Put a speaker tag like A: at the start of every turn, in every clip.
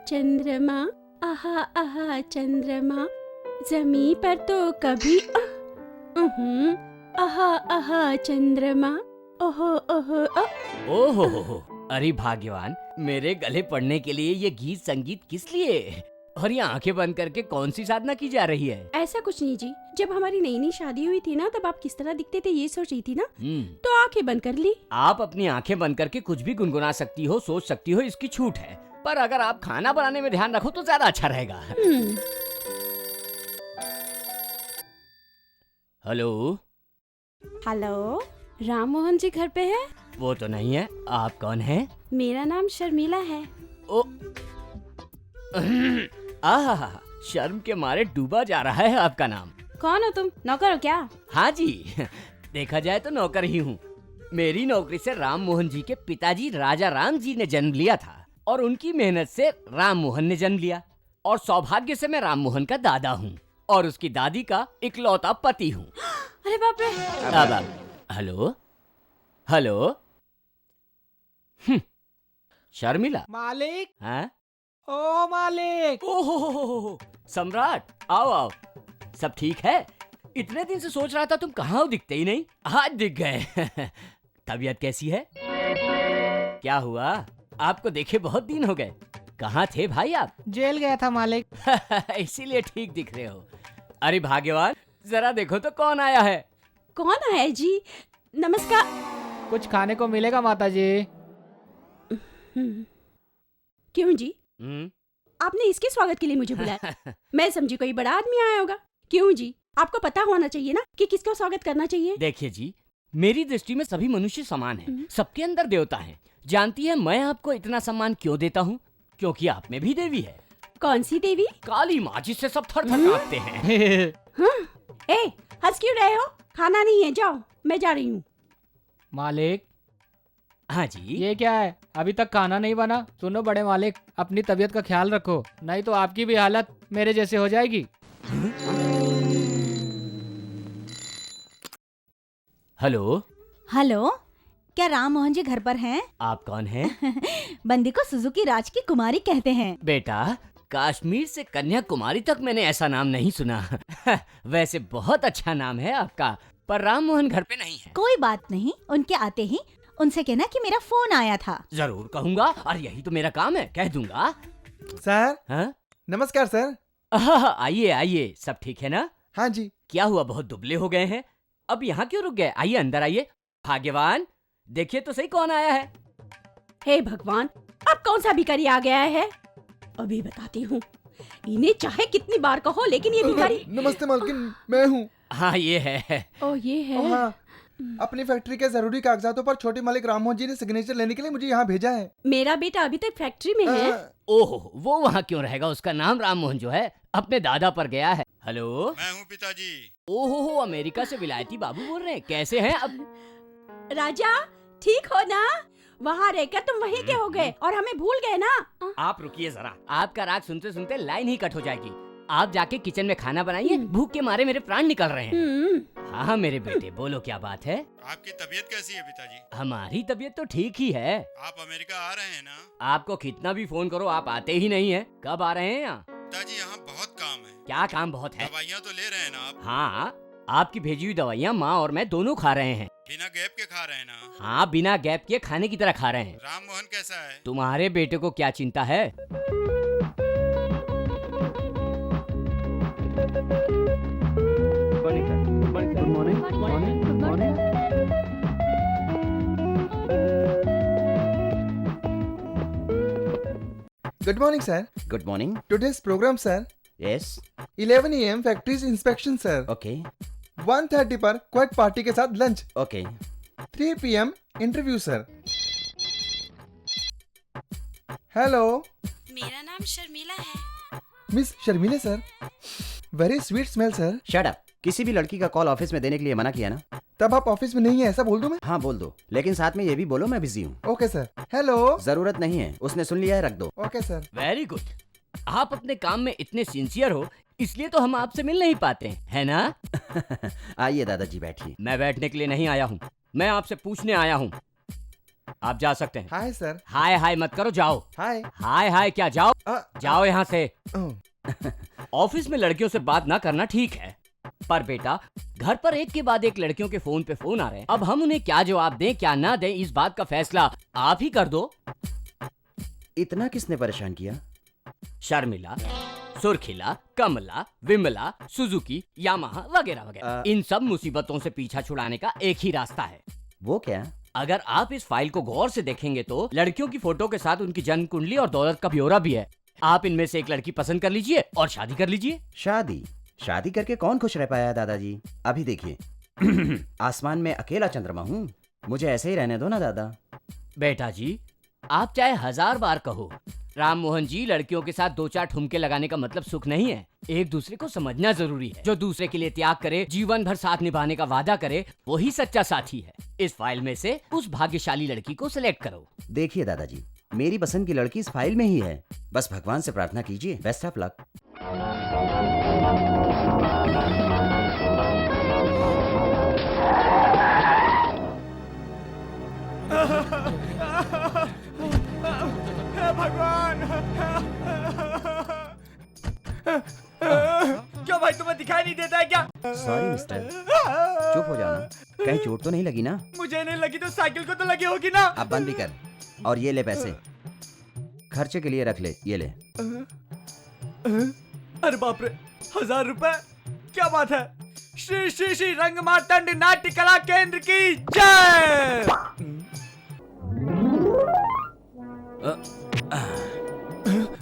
A: चंद्रमा, आहा आहा चंद्रमा, जमीन पर तो कभी आहा आहा चंद्रमा, ओहो ओहो
B: ओहो, अरे भाग्यवान, मेरे गले पड़ने के लिए ये गीत संगीत किस लिए? और ये आंखें बंद करके कौन सी साधना की जा रही है?
A: ऐसा कुछ नहीं जी, जब हमारी नई नई शादी हुई थी ना, तब आप किस तरह दिखते थे ये सोच रही थी ना, तो आंखें बंद कर ली।
B: आप अपनी आंखें बंद करके कुछ भी गुनगुना सकती हो, सोच सकती हो, इसकी छूट है। पर अगर आप खाना बनाने में ध्यान रखो तो ज्यादा अच्छा रहेगा। हेलो
A: हेलो, राम मोहन जी घर पे है?
B: वो तो नहीं है। आप कौन है?
A: मेरा नाम शर्मिला है।
B: ओ आहा, शर्म के मारे डूबा जा रहा है आपका नाम।
A: कौन हो तुम? नौकर हो क्या?
B: हाँ जी, देखा जाए तो नौकर ही हूँ। मेरी नौकरी से राम मोहन जी के पिताजी राजा राम जी ने जन्म लिया था और उनकी मेहनत से राम मोहन ने जन्म लिया, और सौभाग्य से मैं राम मोहन का दादा हूँ और उसकी दादी का इकलौता पति हूँ।
A: अरे बाप रे!
B: अब हेलो हेलो, शर्मिला।
C: मालिक।
B: हाँ?
C: ओ मालिक।
B: ओहो, सम्राट, आओ आओ। सब ठीक है? इतने दिन से सोच रहा था तुम कहाँ हो, दिखते ही नहीं। आज दिख गए। तबीयत कैसी है? क्या हुआ? आपको देखे बहुत दिन हो गए। कहाँ थे भाई आप?
C: जेल गया था मालिक।
B: इसीलिए ठीक दिख रहे हो। अरे भाग्यवान, जरा देखो तो कौन आया है।
A: कौन आया है जी? नमस्कार।
C: कुछ खाने को मिलेगा माता जी?
A: क्यों जी? आपने इसके स्वागत के लिए मुझे बुलाया? मैं समझी कोई बड़ा आदमी आया होगा। क्यों जी? आपको पता होना चाहिए ना कि किसको स्वागत करना चाहिए।
B: देखिए जी, मेरी दृष्टि में सभी मनुष्य समान हैं। सबके अंदर देवता है। जानती है मैं आपको इतना सम्मान क्यों देता हूँ? क्योंकि आप में भी देवी है।
A: कौन सी देवी?
B: काली माँ, जिससे सब थर थर कांपते हैं।
A: ए, हंस क्यों रहे हो? खाना नहीं है, जाओ, मैं जा रही हूँ।
C: मालिक।
B: हाँ जी।
C: ये क्या है? अभी तक खाना नहीं बना? सुनो बड़े मालिक, अपनी तबीयत का ख्याल रखो, नहीं तो आपकी भी हालत मेरे जैसे हो जाएगी।
B: हेलो
D: हेलो, क्या राम मोहन जी घर पर हैं?
B: आप कौन हैं?
D: बंदी को सुजुकी राज की कुमारी कहते हैं।
B: बेटा, कश्मीर से कन्याकुमारी तक मैंने ऐसा नाम नहीं सुना। वैसे बहुत अच्छा नाम है आपका, पर राम मोहन घर पे नहीं है।
D: कोई बात नहीं, उनके आते ही उनसे कहना कि मेरा फोन आया था।
B: जरूर कहूँगा, और यही तो मेरा काम है, कह दूंगा।
E: सर।
B: हाँ?
E: नमस्कार सर।
B: आइए आइए, सब ठीक है ना?
E: हाँ जी।
B: क्या हुआ, बहुत दुबले हो गए हैं? अब यहाँ क्यों रुक गए? आइए अंदर आइए। भाग्यवान, देखिए तो सही कौन आया है।
A: हे भगवान, अब कौन सा भिखारी आ गया है? अभी बताती हूँ। इन्हें चाहे कितनी बार कहो, लेकिन ये भिखारी।
E: नमस्ते मालकिन, मैं हूँ।
B: हाँ ये है।
A: ओ ये है।
E: हाँ। अपनी फैक्ट्री के जरूरी कागजातों पर छोटे मालिक राममोहन जी ने सिग्नेचर लेने के लिए मुझे यहाँ भेजा है।
A: मेरा बेटा अभी तक फैक्ट्री में है।
B: ओहो, वो वहाँ क्यों रहेगा? उसका नाम राम मोहन जो है अपने दादा पर गया है। हेलो,
F: मैं हूँ पिताजी।
B: ओहो, अमेरिका से विलायती बाबू बोल रहे हैं। कैसे हैं अब?
A: राजा ठीक हो ना? वहाँ रहकर तुम वहीं के हो गए और हमें भूल गए ना।
B: आप रुकिए जरा, आपका राग सुनते सुनते लाइन ही कट हो जाएगी। आप जाके किचन में खाना बनाइए, भूख के मारे मेरे प्राण निकल रहे हैं। हाँ मेरे बेटे, बोलो क्या बात है?
F: आपकी तबीयत कैसी है पिताजी?
B: हमारी तबीयत तो ठीक ही है।
F: आप अमेरिका आ रहे हैं ना?
B: आपको कितना भी फोन करो आप आते ही नहीं है। कब आ रहे हैं यहाँ?
F: पिताजी यहाँ बहुत काम है।
B: क्या काम बहुत है?
F: दवाइयाँ तो ले रहे हैं ना आप?
B: हाँ, आपकी भेजी हुई दवाइयाँ माँ और मैं दोनों खा रहे हैं।
F: बिना गैप के खा रहे हैं ना?
B: हाँ, बिना गैप के खाने की तरह खा रहे हैं।
F: राम मोहन कैसा है?
B: तुम्हारे बेटे को क्या चिंता है?
E: Good morning sir.
G: Good morning.
E: Today's programme sir,
G: yes
E: 11 AM factories inspection sir,
G: okay
E: 1:30 पर क्वाइट पार्टी के साथ lunch,
G: okay
E: 3 PM interview sir. Hello,
A: मेरा नाम शर्मिला है।
E: Miss Sharmila sir, very sweet smell sir.
G: Shut up. किसी भी लड़की का कॉल ऑफिस में देने के लिए मना किया ना?
E: तब आप ऑफिस में नहीं है ऐसा बोल दूं मैं?
G: हाँ बोल दो, लेकिन साथ में ये भी बोलो मैं बिजी हूँ।
E: Okay sir. हेलो।
G: जरूरत नहीं है, उसने सुन लिया है, रख दो।
E: Okay sir.
B: Very good. आप अपने काम में इतने सिंसियर हो, इसलिए तो हम आपसे मिल नहीं पाते हैं, है ना?
G: आइए दादाजी बैठिए।
B: मैं बैठने के लिए नहीं आया हूँ, मैं आपसे पूछने आया हूँ। आप जा सकते हैं।
E: Hi sir.
B: हाय हाय मत करो, जाओ।
E: हाय।
B: हाय हाय क्या, जाओ जाओ यहाँ से।
E: ओह,
B: ऑफिस में लड़कियों से बात ना करना ठीक है, पर बेटा घर पर एक के बाद एक लड़कियों के फोन पे फोन आ रहे हैं। अब हम उन्हें क्या जवाब दें क्या ना दें, इस बात का फैसला आप ही कर दो।
G: इतना किसने परेशान किया?
B: शर्मिला, सुरखिला, कमला, विमला, सुजुकी, यामाहा वगैरह वगैरह। इन सब मुसीबतों से पीछा छुड़ाने का एक ही रास्ता है।
G: वो क्या?
B: अगर आप इस फाइल को गौर से देखेंगे तो लड़कियों की फोटो के साथ उनकी जन्म कुंडली और दौलत का ब्यौरा भी है। आप इनमें से एक लड़की पसंद कर लीजिए और शादी कर लीजिए।
G: शादी? शादी करके कौन खुश रह पाया दादाजी? अभी देखिए आसमान में अकेला चंद्रमा हूँ, मुझे ऐसे ही रहने दो ना दादा।
B: बेटा जी, आप चाहे 1000 बार कहो, राम मोहन जी लड़कियों के साथ 2-4 ठुमके लगाने का मतलब सुख नहीं है। एक दूसरे को समझना जरूरी है। जो दूसरे के लिए त्याग करे, जीवन भर साथ निभाने का वादा करे, वही सच्चा साथी है। इस फाइल में से उस भाग्यशाली लड़की को सिलेक्ट करो।
G: देखिए दादाजी, मेरी पसंद की लड़की इस फाइल में ही है, बस भगवान से प्रार्थना कीजिए। Best of luck.
H: भगवान, क्यों भाई, तुम्हें दिखाई नहीं देता है क्या?
G: सॉरी मिस्टर, चुप हो जाना। कहीं चोट तो नहीं लगी ना?
H: मुझे नहीं लगी तो साइकिल को तो लगी होगी ना?
G: अब बंद भी कर। और ये ले पैसे, खर्चे के लिए रख ले, ये ले।
H: अरे बाप रे, 1000 रुपए, क्या बात है। श्री श्री श्री रंग मार्तंड नाट्य कला केंद्र की जय।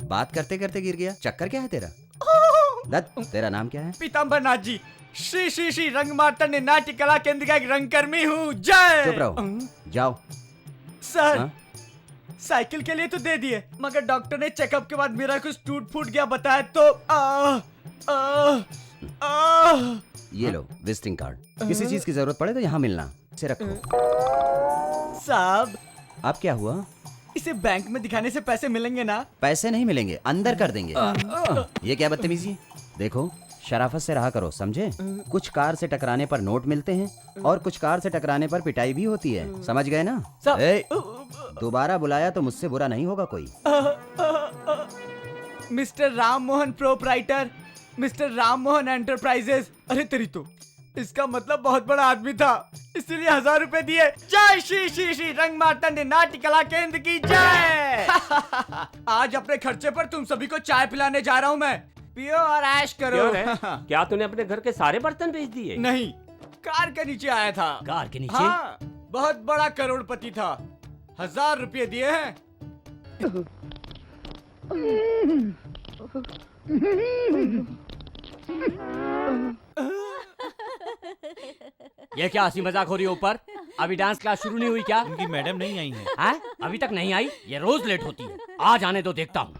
G: बात करते करते गिर गया, चक्कर क्या है तेरा? दत्त, तेरा नाम क्या है?
H: पीताम्बर नाथ जी, श्री श्री श्री रंग मार्तंड नाट्य कला केंद्र का एक रंगकर्मी हूँ। जय।
G: चुप रहो, जाओ।
H: सर,
G: हाँ?
H: साइकिल के लिए तो दे दिए, मगर डॉक्टर ने चेकअप के बाद मेरा कुछ टूट फूट गया बताया तो
G: ये लो विजिटिंग कार्ड, किसी चीज की जरूरत पड़े तो यहाँ मिलना। इसे रखो।
H: साहब,
G: अब क्या हुआ?
H: इसे बैंक में दिखाने से पैसे मिलेंगे ना?
G: पैसे नहीं मिलेंगे, अंदर कर देंगे। ये क्या बदतमीजी? देखो, शराफत से रहा करो, समझे? कुछ कार से टकराने पर नोट मिलते हैं और कुछ कार से टकराने पर पिटाई भी होती है, समझ गए ना? ए, दोबारा बुलाया तो मुझसे बुरा नहीं होगा कोई।
H: Mister Ram Mohan proprietor, mister Ram Mohan enterprises. अरे तेरी तो, इसका मतलब बहुत बड़ा आदमी था, इसीलिए 1000 रुपए दिए। जय श्री श्री श्री रंग मार्तंड नाट्य कला केंद्र की जय। आज अपने खर्चे पर तुम सभी को चाय पिलाने जा रहा हूँ मैं, पियो और ऐश करो।
I: क्या तूने अपने घर के सारे बर्तन बेच दिए?
H: नहीं, कार के नीचे आया था।
B: कार के नीचे?
H: हाँ, बहुत बड़ा करोड़पति था, 1000 रुपये दिए हैं।
B: ये क्या हंसी मजाक हो रही है ऊपर? अभी डांस क्लास शुरू नहीं हुई क्या?
J: उनकी मैडम नहीं आई है।
B: हैं? अभी तक नहीं आई? ये रोज लेट होती है। आज आने दो, देखता हूँ।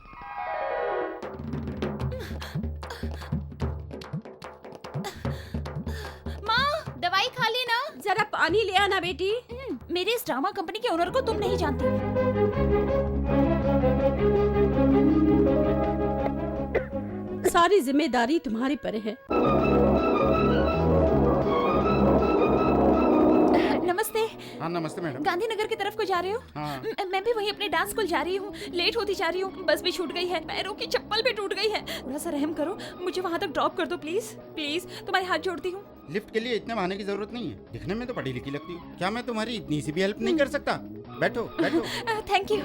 D: माँ दवाई खा ली ना?
A: जरा पानी ले आना बेटी।
D: मेरी इस ड्रामा कंपनी के ओनर को तुम नहीं जानती।
A: सारी जिम्मेदारी तुम्हारे पर है।
D: नमस्ते।
F: हाँ नमस्ते मैडम।
D: गांधीनगर की तरफ को जा रहे हो?
F: हाँ।
D: मैं भी वहीं अपने डांस स्कूल जा रही हूँ। लेट होती जा रही हूँ। बस भी छूट गई है, पैरों की चप्पल भी टूट गई है। थोड़ा सा रहम करो, मुझे वहाँ तक ड्रॉप कर दो प्लीज प्लीज, तुम्हारे हाथ जोड़ती हूँ।
F: लिफ्ट के लिए इतने बहाने की जरूरत नहीं है। दिखने में तो पढ़ी लिखी लगती हूँ। क्या मैं तुम्हारी इतनी सी भी हेल्प नहीं कर सकता? बैठो बैठो।
D: Thank you.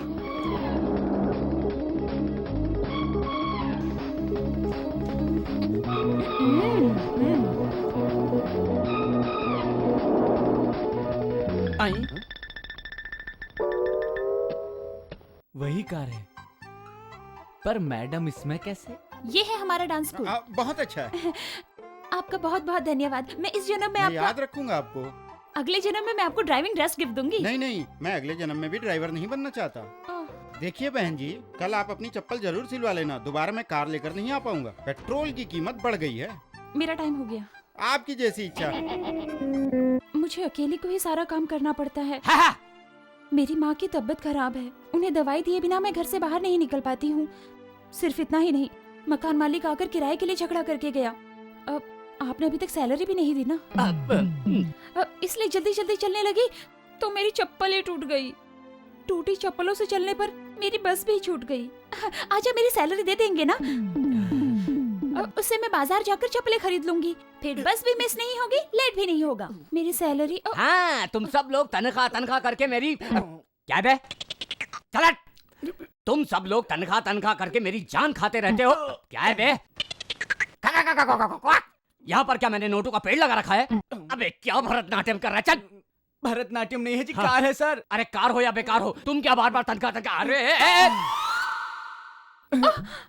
H: आई वही कार है, पर मैडम इसमें कैसे?
D: ये है हमारा डांस स्कूल।
F: बहुत अच्छा है।
D: आपका बहुत बहुत धन्यवाद। मैं इस जन्म में
F: मैं
D: आपका,
F: याद रखूंगा आपको।
D: अगले जन्म में मैं आपको ड्राइविंग ड्रेस गिफ्ट दूंगी।
F: नहीं नहीं, मैं अगले जन्म में भी ड्राइवर नहीं बनना चाहता। देखिए बहन जी, कल आप अपनी चप्पल जरूर सिलवा लेना। दोबारा मैं कार लेकर नहीं आ पाऊंगा। पेट्रोल की कीमत बढ़ गई है।
D: मेरा टाइम हो गया।
F: आपकी जैसी इच्छा।
D: मुझे अकेले को ही सारा काम करना पड़ता है।
B: हाँ।
D: मेरी माँ की तबीयत खराब है, उन्हें दवाई दिए बिना मैं घर से बाहर नहीं निकल पाती हूँ। सिर्फ इतना ही नहीं, मकान मालिक आकर किराए के लिए झगड़ा करके गया। अब आपने अभी तक सैलरी भी नहीं दी ना। इसलिए जल्दी जल्दी चलने लगी तो मेरी चप्पल ही टूट गई। टूटी चप्पलों से चलने पर मेरी बस भी छूट गई। आजा, मेरी सैलरी दे देंगे ना? उससे मैं बाजार जाकर चप्पलें खरीद लूंगी, फिर बस भी मिस नहीं होगी, लेट भी नहीं होगा। मेरी सैलरी
B: हाँ, तुम सब लोग तनख्वाह तनख्वाह करके मेरी क्या बे? चल हट। तुम सब लोग तनख्वाह तनख्वाह करके मेरी जान खाते रहते हो। क्या है बे? यहाँ पर क्या मैंने नोटों का पेड़ लगा रखा है? अबे क्या भरतनाट्यम कर रहा है? चल।
H: भरतनाट्यम नहीं है जी, कार है सर।
B: अरे कार हो या बेकार हो, तुम क्या बार बार तनख्वाह तनख्वाह? अरे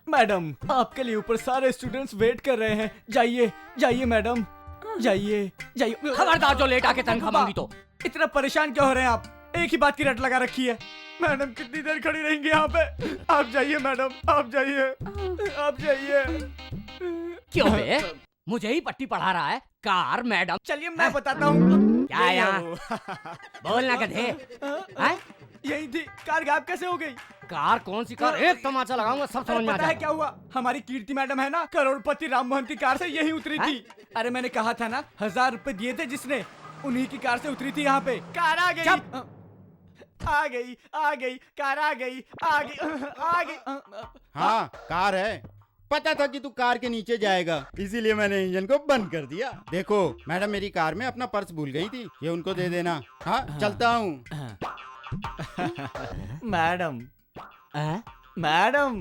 H: मैडम, आपके लिए ऊपर सारे स्टूडेंट्स वेट कर रहे हैं। जाइए जाइए मैडम, जाइए जाइए।
B: खबरदार जो लेट आके तनख्वाह मांगी तो।
H: इतना परेशान क्यों हो रहे हैं आप? एक ही बात की रट लगा रखी है। मैडम कितनी देर खड़ी रहेंगी यहाँ पे? आप जाइए मैडम, आप जाइए, आप जाइए।
B: क्यों बे? मुझे ही पट्टी पढ़ा रहा है। Car madam.
H: चलिए मैं बताता हूँ।
B: क्या है यहाँ? बोलना गधे।
H: यही थी। कार गायब कैसे हो गई?
B: कार कौन सी कार? एक तमाचा लगाऊंगा, सब समझ में आ
H: पता है
B: जाएगा।
H: क्या हुआ? हमारी कीर्ति मैडम है ना, करोड़पति राम मोहन की कार से यही उतरी थी। अरे मैंने कहा था ना, 1000 रुपए दिए थे जिसने, उन्हीं की कार से उतरी थी यहाँ पे। कार आ गई, आ गई, आ गई, कार आ गई, आ गई, आ गई।
F: हाँ कार है। पता था कि तू कार के नीचे जाएगा, इसीलिए मैंने इंजन को बंद कर दिया। देखो मैडम, मेरी कार में अपना पर्स भूल गई थी, ये उनको दे देना। हाँ चलता हूँ।
H: मैडम, मैडम,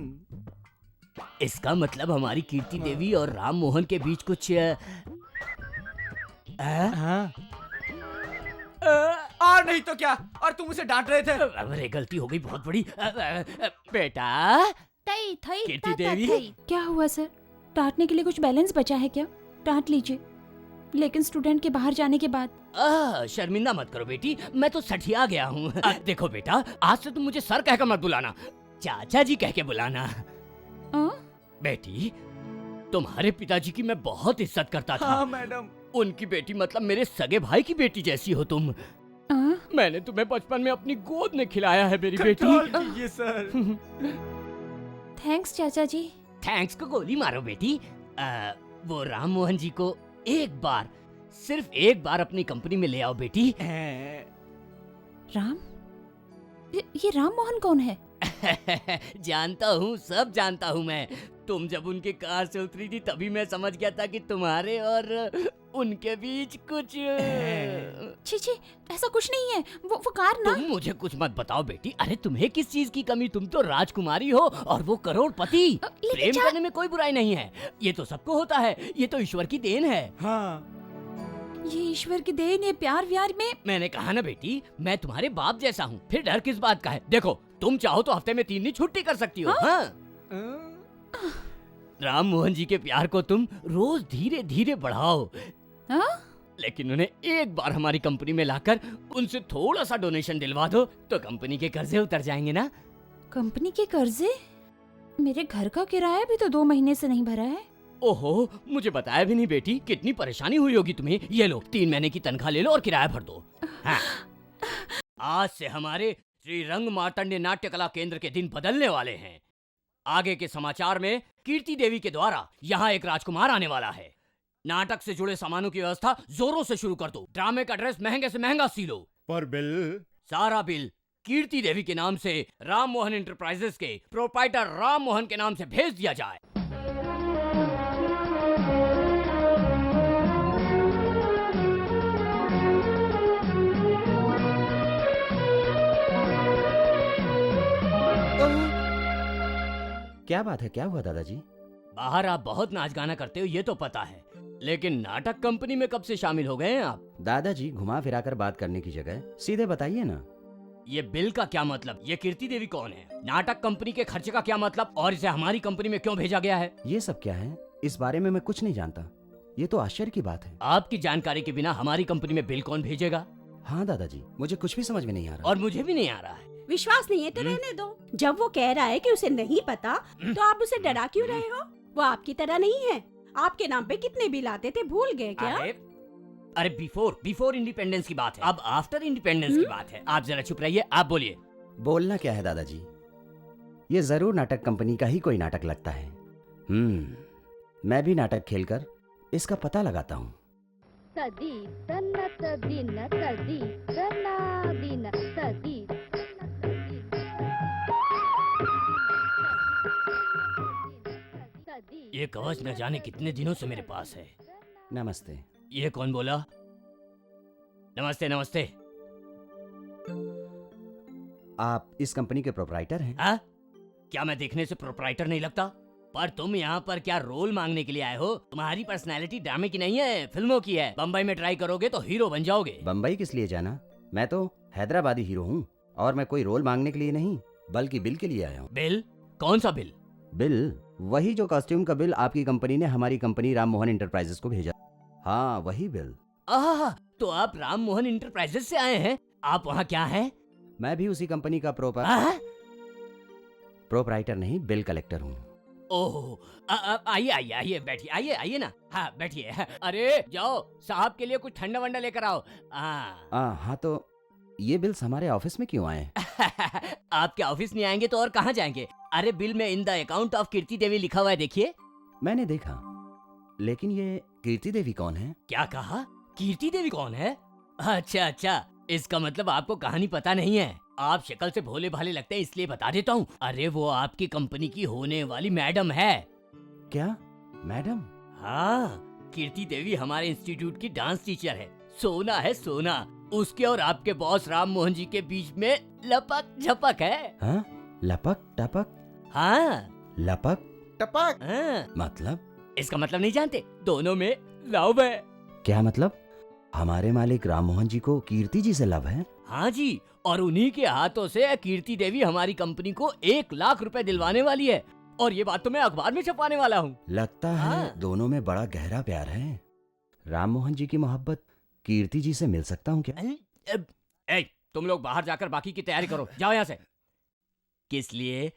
B: इसका मतलब हमारी कीर्ति देवी और राम मोहन के बीच कुछ
H: और नहीं तो क्या? और तुम उसे डांट रहे थे।
B: अरे गलती हो गई बहुत बड़ी। बेटा
D: थई थई
B: कीर्ति देवी।
D: क्या हुआ सर? डांटने के लिए कुछ बैलेंस बचा है क्या? डांट लीजिए, लेकिन स्टूडेंट के बाहर जाने के बाद।
B: शर्मिंदा मत करो बेटी, मैं तो सठिया गया हूँ। देखो बेटा, आज से तुम मुझे सर कहकर मत बुलाना, चाचा जी कह के बुलाना। बेटी, तुम्हारे पिताजी की मैं बहुत इज्जत करता था।
H: हाँ मैडम।
B: उनकी बेटी मतलब मेरे सगे भाई की बेटी जैसी हो तुम। मैंने तुम्हें बचपन में अपनी गोद में खिलाया है मेरी बेटी।
H: कंट्रोल कीजिए सर।
D: थैंक्स चाचा जी।
B: थैंक्स को गोली मारो बेटी। वो राम मोहन जी को एक बार, सिर्फ एक बार अपनी कंपनी में ले आओ बेटी।
D: राम? ये राम मोहन कौन है?
B: जानता हूँ, सब जानता हूँ मैं। तुम जब उनकी कार से उतरी थी तभी मैं समझ गया था कि तुम्हारे और उनके बीच कुछ।
D: छी छी, ऐसा कुछ नहीं है। वो कार ना।
B: तुम मुझे कुछ मत बताओ बेटी। अरे तुम्हें किस चीज की कमी? तुम तो राजकुमारी हो और वो करोड़पति। प्रेम करने में कोई बुराई नहीं है, ये तो सबको होता है, ये तो ईश्वर की देन है।
H: हाँ,
D: ये ईश्वर की देन है। प्यार व्यार में
B: मैंने कहा ना बेटी, मैं तुम्हारे बाप जैसा हूँ, फिर डर किस बात का है? देखो, तुम चाहो तो हफ्ते में 3 दिन छुट्टी कर सकती हो। हाँ? राम मोहन जी के प्यार को तुम रोज धीरे धीरे बढ़ाओ। लेकिन उन्हें एक बार हमारी कंपनी में लाकर उनसे थोड़ा सा डोनेशन दिलवा दो तो कंपनी के कर्जे उतर जाएंगे ना।
D: कंपनी के कर्जे? मेरे घर का किराया भी तो 2 महीने से नहीं भरा है।
B: ओहो, मुझे बताया भी नहीं बेटी, कितनी परेशानी हुई होगी तुम्हें। ये लो 3 महीने की तनख्वाह ले लो और किराया भर दो। हाँ। आज से हमारे श्री रंग मार्तंड नाट्य कला केंद्र के दिन बदलने वाले हैं। आगे के समाचार में कीर्ति देवी के द्वारा यहाँ एक राजकुमार आने वाला है। नाटक से जुड़े सामानों की व्यवस्था जोरों से शुरू कर दो। ड्रामे का ड्रेस महंगे से महंगा सी लो।
F: पर बिल?
B: सारा बिल कीर्ति देवी के नाम से राम मोहन एंटरप्राइजेस के प्रोप्राइटर राम मोहन के नाम से भेज दिया जाए।
G: क्या बात है, क्या हुआ दादाजी?
B: बाहर आप बहुत नाच गाना करते हो ये तो पता है, लेकिन नाटक कंपनी में कब से शामिल हो गए हैं आप?
G: दादाजी, घुमा फिरा कर बात करने की जगह सीधे बताइए ना।
B: ये बिल का क्या मतलब? ये कीर्ति देवी कौन है? नाटक कंपनी के खर्चे का क्या मतलब? और इसे हमारी कंपनी में क्यों भेजा गया है?
G: ये सब क्या है? इस बारे में मैं कुछ नहीं जानता। ये तो आश्चर्य की बात है।
B: आपकी जानकारी के बिना हमारी कंपनी में बिल कौन भेजेगा?
G: हाँ दादाजी, मुझे कुछ भी समझ में नहीं आ रहा।
B: और मुझे भी नहीं आ रहा है।
A: विश्वास नहीं है तो रहने दो। जब वो कह रहा है कि उसे नहीं पता तो आप उसे डरा क्यों रहे हो? वो आपकी तरह नहीं है। आपके नाम पे कितने बिल आते थे, भूल गए क्या?
B: अरे बिफोर इंडिपेंडेंस की बात है, अब आफ्टर इंडिपेंडेंस की बात है। आप जरा चुप रहिए, आप बोलिए।
G: बोलना क्या है दादाजी, ये जरूर नाटक कंपनी का ही कोई नाटक लगता है। मैं भी नाटक खेलकर इसका पता लगाता हूँ।
B: ये कवच न जाने कितने दिनों से मेरे पास है।
G: नमस्ते।
B: ये कौन बोला? नमस्ते नमस्ते।
G: आप इस कंपनी के प्रोप्राइटर हैं?
B: हाँ? क्या मैं देखने से प्रोप्राइटर नहीं लगता? पर तुम यहाँ पर क्या रोल मांगने के लिए आए हो? तुम्हारी पर्सनैलिटी ड्रामे की नहीं है, फिल्मों की है। बम्बई में ट्राई करोगे तो हीरो बन जाओगे।
G: बम्बई किस लिए जाना? मैं तो हैदराबादी हीरो हूँ और मैं कोई रोल मांगने के लिए नहीं बल्कि बिल के लिए आया हूँ।
B: बिल? कौन सा बिल?
G: बिल वही जो कॉस्ट्यूम का बिल आपकी कंपनी ने हमारी कंपनी राम मोहन इंटरप्राइजेस को भेजा। हाँ वही बिल।
B: तो आप राम मोहन इंटरप्राइजेस से आए हैं? आप वहाँ क्या हैं?
G: मैं भी उसी कंपनी का प्रोप्राइटर नहीं, बिल कलेक्टर हूँ।
B: ओह, आइए आइए आइए, बैठिए, आइए आइए ना। हाँ बैठिए। अरे जाओ साहब के लिए कुछ ठंडा वंडा लेकर आओ।
G: हाँ तो ये बिल्स हमारे ऑफिस में क्यों आए?
B: आपके ऑफिस नहीं आएंगे तो और कहाँ जाएंगे? अरे बिल में इन द अकाउंट ऑफ कीर्ति देवी लिखा हुआ है, देखिए।
G: मैंने देखा, लेकिन ये कीर्ति देवी कौन है?
B: क्या कहा? कीर्ति देवी कौन है? अच्छा, इसका मतलब आपको कहानी पता नहीं है। आप शक्ल से भोले भाले लगते हैं इसलिए बता देता हूँ। अरे वो आपकी कंपनी की होने वाली मैडम है।
G: क्या मैडम?
B: हाँ, कीर्ति देवी हमारे इंस्टीट्यूट की डांस टीचर है। सोना है सोना। उसके और आपके बॉस राम मोहन जी के बीच में लपक झपक है।
G: हाँ? लपक टपक?
B: हाँ,
G: लपक
E: टपक?
B: हाँ।
G: मतलब?
B: इसका मतलब नहीं जानते? दोनों में लव है।
G: क्या मतलब? हमारे मालिक राम मोहन जी को कीर्ति जी से लव है?
B: हाँ जी, और उन्हीं के हाथों से कीर्ति देवी हमारी कंपनी को 1 लाख रुपए दिलवाने वाली है। और ये बात तो मैं अखबार में छपवाने वाला हूँ।
G: लगता है दोनों में बड़ा गहरा प्यार है। राम मोहन जी की मोहब्बत कीर्ति जी से मिल सकता हूँ क्या?
B: तुम लोग बाहर जाकर बाकी की तैयारी करो, जाओ यहाँ से। किस लिए?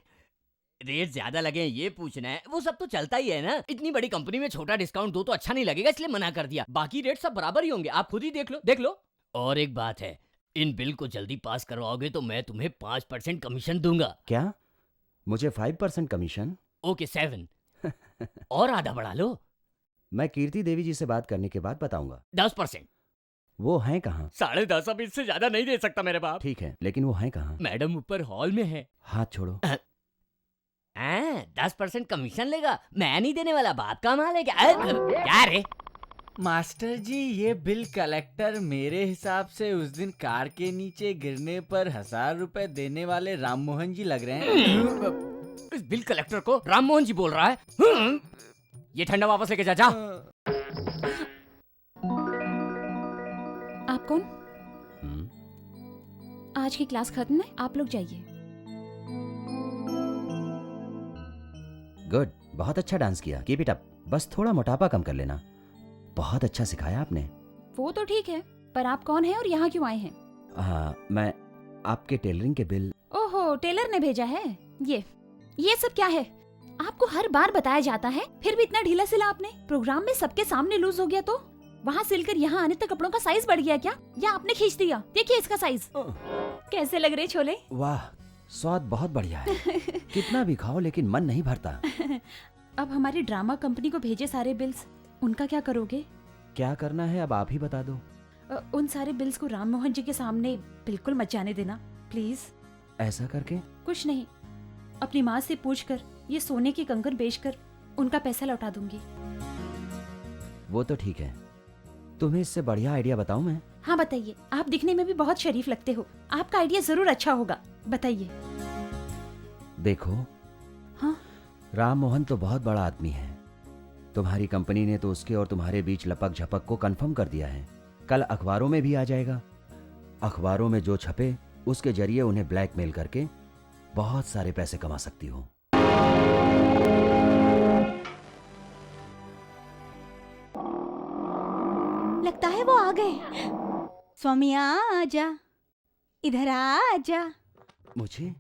B: रेट ज्यादा लगे ये पूछना है? वो सब तो चलता ही है ना। इतनी बड़ी कंपनी में छोटा डिस्काउंट दो तो अच्छा नहीं लगेगा, इसलिए मना कर दिया। बाकी रेट सब बराबर ही होंगे, आप खुद ही देख लो। और एक बात है, इन बिल को जल्दी पास करवाओगे तो मैं तुम्हें 5% कमीशन दूंगा।
G: क्या? मुझे 5% कमीशन?
B: ओके 7 और आधा बढ़ा लो।
G: मैं कीर्ति देवी जी से बात करने के बाद बताऊंगा।
B: 10%।
G: वो हैं कहाँ?
B: 10.5, अब इससे ज्यादा नहीं दे सकता मेरे बाप।
G: ठीक है, लेकिन वो हैं कहाँ?
B: मैडम ऊपर हॉल में है।
G: हाथ छोड़ो।
B: 10% कमीशन लेगा? मैं नहीं देने वाला, बाप का माल है क्या रे?
H: मास्टर जी, ये बिल कलेक्टर मेरे हिसाब से उस दिन कार के नीचे गिरने पर 1000 रुपए देने वाले राम मोहन जी लग रहे हैं।
B: इस बिल कलेक्टर को राम मोहन जी बोल रहा है? ये ठंडा वापस लेके जा।
D: आप कौन? आज की क्लास खत्म है, आप लोग जाइए।
G: गुड, बहुत अच्छा डांस किया, कीप इट अप। बस थोड़ा मोटापा कम कर लेना। बहुत अच्छा सिखाया आपने।
D: वो तो ठीक है, पर आप कौन हैं और यहाँ क्यों आए हैं?
G: हाँ, मैं आपके टेलरिंग के बिल।
D: ओहो, टेलर ने भेजा है। ये सब क्या है? आपको हर बार बताया जाता है, फिर भी इतना ढीला सिला आपने। प्रोग्राम में सबके सामने लूज हो गया तो वहाँ सिलकर यहाँ आने तक कपड़ों का साइज बढ़ गया क्या, या आपने खींच दिया? देखिए इसका साइज। कैसे लग रहे छोले?
G: वाह, स्वाद बहुत बढ़िया है। कितना भी खाओ लेकिन मन नहीं भरता।
D: अब हमारी ड्रामा कंपनी को भेजे सारे बिल्स, उनका क्या करोगे?
G: क्या करना है अब आप ही बता दो।
D: उन सारे बिल्स को राम मोहन जी के सामने बिल्कुल मत जाने देना, प्लीज।
G: ऐसा करके?
D: कुछ नहीं, अपनी माँ से पूछकर ये सोने की कंगन बेचकर उनका पैसा लौटा दूंगी।
G: वो तो ठीक है, तुम्हें इससे बढ़िया आइडिया बताऊं मैं?
D: हाँ बताइए, आप दिखने में भी बहुत शरीफ लगते हो, आपका आइडिया जरूर अच्छा होगा, बताइए।
G: देखो,
D: हाँ?
G: राम मोहन तो बहुत बड़ा आदमी है। तुम्हारी कंपनी ने तो उसके और तुम्हारे बीच लपक झपक को कंफर्म कर दिया है। कल अखबारों में भी आ जाएगा। अखबारों में जो छपे उसके जरिए उन्हें ब्लैकमेल करके बहुत सारे पैसे कमा सकती हो।
A: लगता है वो आ गए। स्वामी आजा, इधर आजा।
G: मुझे?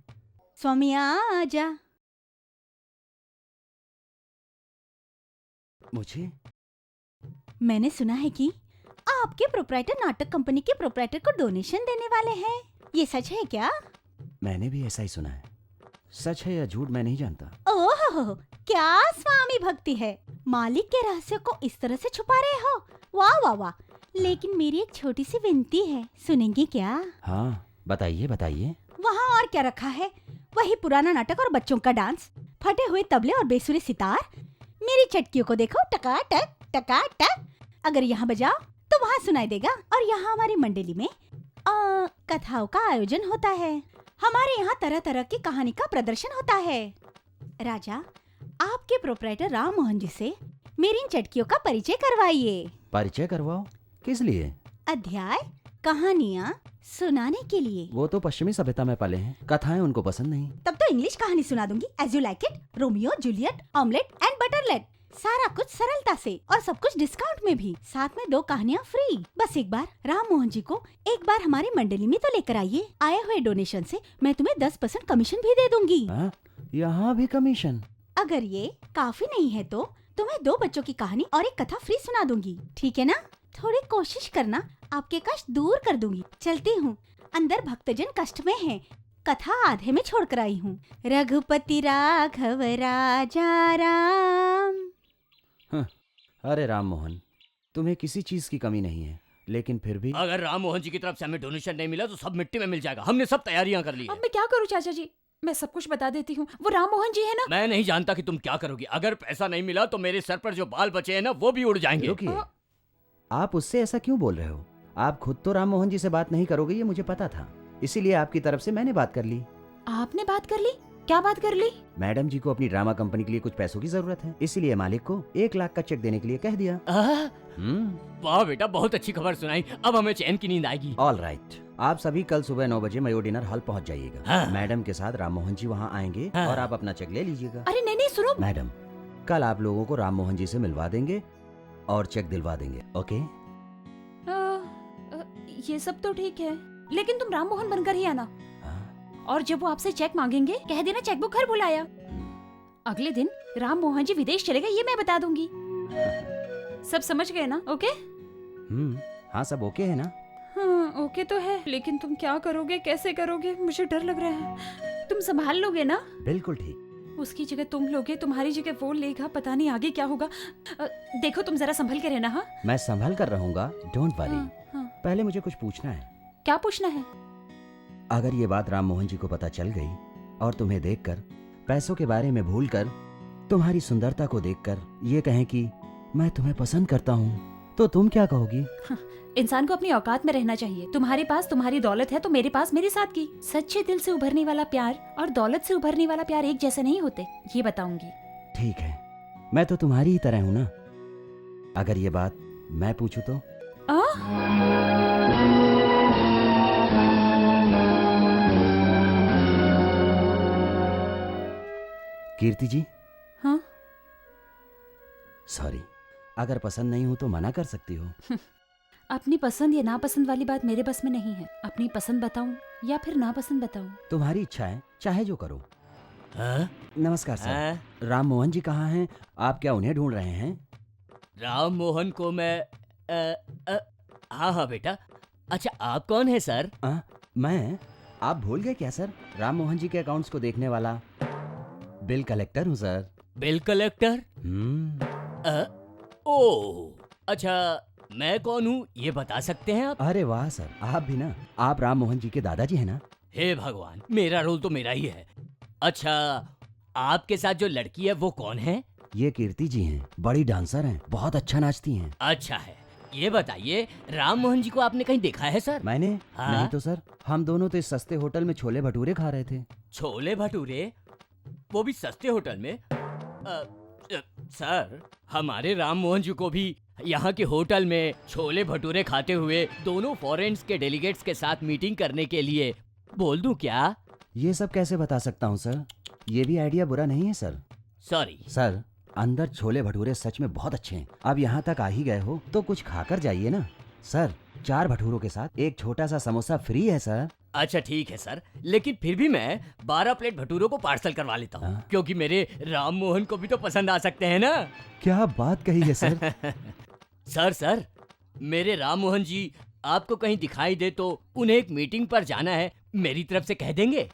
A: स्वामी आजा।
G: मुझे?
A: मैंने सुना है कि आपके प्रोप्राइटर नाटक कंपनी के प्रोप्राइटर को डोनेशन देने वाले हैं। ये सच है क्या?
G: मैंने भी ऐसा ही सुना है। सच है या झूठ मैं नहीं जानता।
A: ओह, क्या स्वामी भक्ति है। मालिक के रहस्य को इस तरह से छुपा रहे हो। वाह वाह वाह। लेकिन मेरी एक छोटी सी विनती है, सुनेंगे क्या?
G: हाँ, बताइए बताइए।
A: वहाँ और क्या रखा है? वही पुराना नाटक और बच्चों का डांस, फटे हुए तबले और बेसुरे सितार। मेरी चटकियों को देखो, टकाटक टकाटक। अगर यहाँ बजाओ तो वहाँ सुनाई देगा। और यहाँ हमारी मंडली में कथाओं का आयोजन होता है। हमारे यहाँ तरह तरह की कहानी का प्रदर्शन होता है। राजा, आपके प्रोप्राइटर राम मोहन जी से मेरी इन चटकियों का परिचय करवाइए।
G: परिचय करवाओ? किस लिए?
A: अध्याय, कहानियाँ सुनाने के लिए।
G: वो तो पश्चिमी सभ्यता में पले हैं, कथाएं उनको पसंद नहीं।
A: तब तो इंग्लिश कहानी सुना दूंगी। As you like it, Romeo Juliet, omelette and बटरलेट। सारा कुछ सरलता से और सब कुछ डिस्काउंट में भी। साथ में 2 कहानियाँ फ्री। बस एक बार राम मोहन जी को एक बार हमारी मंडली में तो लेकर आइए। आए हुए डोनेशन से मैं तुम्हें 10% कमीशन भी दे दूंगी।
G: यहाँ भी कमीशन?
A: अगर ये काफी नहीं है तो तुम्हें 2 बच्चों की कहानी और एक कथा फ्री सुना दूंगी, ठीक है ना? थोड़ी कोशिश करना, आपके कष्ट दूर कर दूंगी। चलती हूँ, अंदर भक्तजन कष्ट में हैं। कथा आधे में छोड़कर आई हूँ। रघुपति राघव राजा राम।
G: अरे राम मोहन, तुम्हें किसी चीज की कमी नहीं है, लेकिन फिर भी।
B: अगर राम मोहन जी की तरफ से हमें डोनेशन नहीं मिला तो सब मिट्टी में मिल जाएगा। हमने सब तैयारियां कर ली
D: अब
B: है।
D: मैं क्या करूँ चाचा जी? मैं सब कुछ बता देती हूँ। वो राम मोहन जी है ना?
B: मैं नहीं जानता कि तुम क्या करोगी। अगर पैसा नहीं मिला तो मेरे सर पर जो बाल बचे हैं ना, वो भी उड़ जाएंगे।
G: रुकिए, आप उससे ऐसा क्यों बोल रहे हो? आप खुद तो राम मोहन जी से बात नहीं करोगे, ये मुझे पता था। इसीलिए आपकी तरफ से मैंने बात कर ली।
D: आपने बात कर ली? क्या बात कर ली?
G: मैडम जी को अपनी ड्रामा कंपनी के लिए कुछ पैसों की जरूरत है, इसीलिए मालिक को 1 लाख का चेक देने के लिए कह दिया।
B: वाह बेटा, बहुत अच्छी खबर सुनाई। अब हमें चैन की नींद आएगी।
G: ऑल राइट, आप सभी कल सुबह 9 बजे मयो डिनर हॉल पहुंच जाइएगा।
B: हाँ।
G: मैडम के साथ राम मोहन जी वहाँ आएंगे।
B: हाँ।
G: और आप अपना चेक ले लीजिएगा।
D: अरे नहीं नहीं, सुनो।
G: मैडम, कल आप लोगों को राम मोहन जी से मिलवा देंगे और चेक दिलवा देंगे। ओके?
D: ये सब तो ठीक है, लेकिन तुम राम मोहन बनकर ही आना।
G: हाँ।
D: और जब वो आपसे चेक मांगेंगे, कह देना चेकबुक घर बुलाया। अगले दिन राम मोहन जी विदेश चले गए, ये मैं बता दूंगी। सब समझ गए ना? ओके?
G: हाँ, सब ओके है ना?
D: हाँ ओके तो है, लेकिन तुम क्या करोगे, कैसे करोगे? मुझे डर लग रहा है। तुम संभाल लोगे ना?
G: बिल्कुल ठीक।
D: उसकी जगह तुम लोगे, तुम्हारी जगह वो लेगा, पता नहीं आगे क्या होगा। देखो तुम जरा संभल के रहना। हाँ,
G: मैं संभल कर रहूंगा, डोंट वरी।
D: हाँ।
G: पहले मुझे कुछ पूछना है।
D: क्या पूछना है?
G: अगर ये बात राम मोहन जी को पता चल गई और तुम्हें देखकर, पैसों के बारे में भूलकर, तुम्हारी सुंदरता को देखकर ये कहें कि मैं तुम्हें पसंद करता हूँ, तो तुम क्या कहोगी?
D: इंसान को अपनी औकात में रहना चाहिए। तुम्हारे पास तुम्हारी दौलत है तो मेरे पास मेरे साथ की। सच्चे दिल से उभरने वाला प्यार और दौलत से उभरने वाला प्यार एक जैसे नहीं होते, ये बताऊंगी।
G: ठीक है, मैं तो तुम्हारी ही तरह हूँ ना। अगर ये बात मैं पूछूं तो? कीर्ति जी।
D: हाँ?
G: सॉरी, अगर पसंद नहीं हूं तो मना कर सकती हो।
D: अपनी पसंद या नापसंद वाली बात मेरे बस में नहीं है। अपनी पसंद बताऊं या फिर नापसंद बताऊं?
G: तुम्हारी इच्छा है, चाहे जो करो।
B: हाँ?
G: नमस्कार सर।
B: हाँ?
G: राम मोहन जी कहाँ हैं? आप क्या उन्हें ढूंढ रहे हैं?
B: राम मोहन को मैं हाँ हाँ बेटा। अच्छा आप कौन है सर?
G: मैं? आप भूल गए क्या सर? राम मोहन जी के अकाउंट्स को देखने वाला बिल कलेक्टर हूँ सर।
B: Bill collector? ओह अच्छा, मैं कौन हूँ ये बता सकते हैं आप?
G: अरे वाह सर, आप भी ना। आप राम मोहन जी के दादाजी हैं ना?
B: हे भगवान, मेरा रोल तो मेरा ही है। अच्छा आपके साथ जो लड़की है वो कौन है?
G: ये कीर्ति जी हैं, बड़ी डांसर हैं, बहुत अच्छा नाचती हैं।
B: अच्छा है, ये बताइए राम मोहन जी को आपने कहीं देखा है सर?
G: मैंने?
B: हाँ?
G: नहीं तो सर, हम दोनों तो इस सस्ते होटल में छोले भटूरे खा रहे थे।
B: छोले भटूरे? वो भी सस्ते होटल में? सर हमारे राम मोहन जी को भी यहाँ के होटल में छोले भटूरे खाते हुए दोनों फॉरेन्स के डेलीगेट्स के साथ मीटिंग करने के लिए बोल दूं क्या?
G: ये सब कैसे बता सकता हूँ सर, ये भी आइडिया बुरा नहीं है सर।
B: सॉरी
G: सर, अंदर छोले भटूरे सच में बहुत अच्छे हैं। अब यहाँ तक आ ही गए हो तो कुछ खाकर जाइए ना। सर 4 भटूरों के साथ एक छोटा सा समोसा फ्री है सर।
B: अच्छा ठीक है सर, लेकिन फिर भी मैं 12 प्लेट भटूरों को पार्सल करवा लेता हूँ,
G: हाँ?
B: क्योंकि मेरे राम मोहन को भी तो पसंद आ सकते हैं ना।
G: क्या बात कही है सर।
B: सर मेरे राम मोहन जी आपको कहीं दिखाई दे तो उन्हें एक मीटिंग पर जाना है, मेरी तरफ से कह देंगे?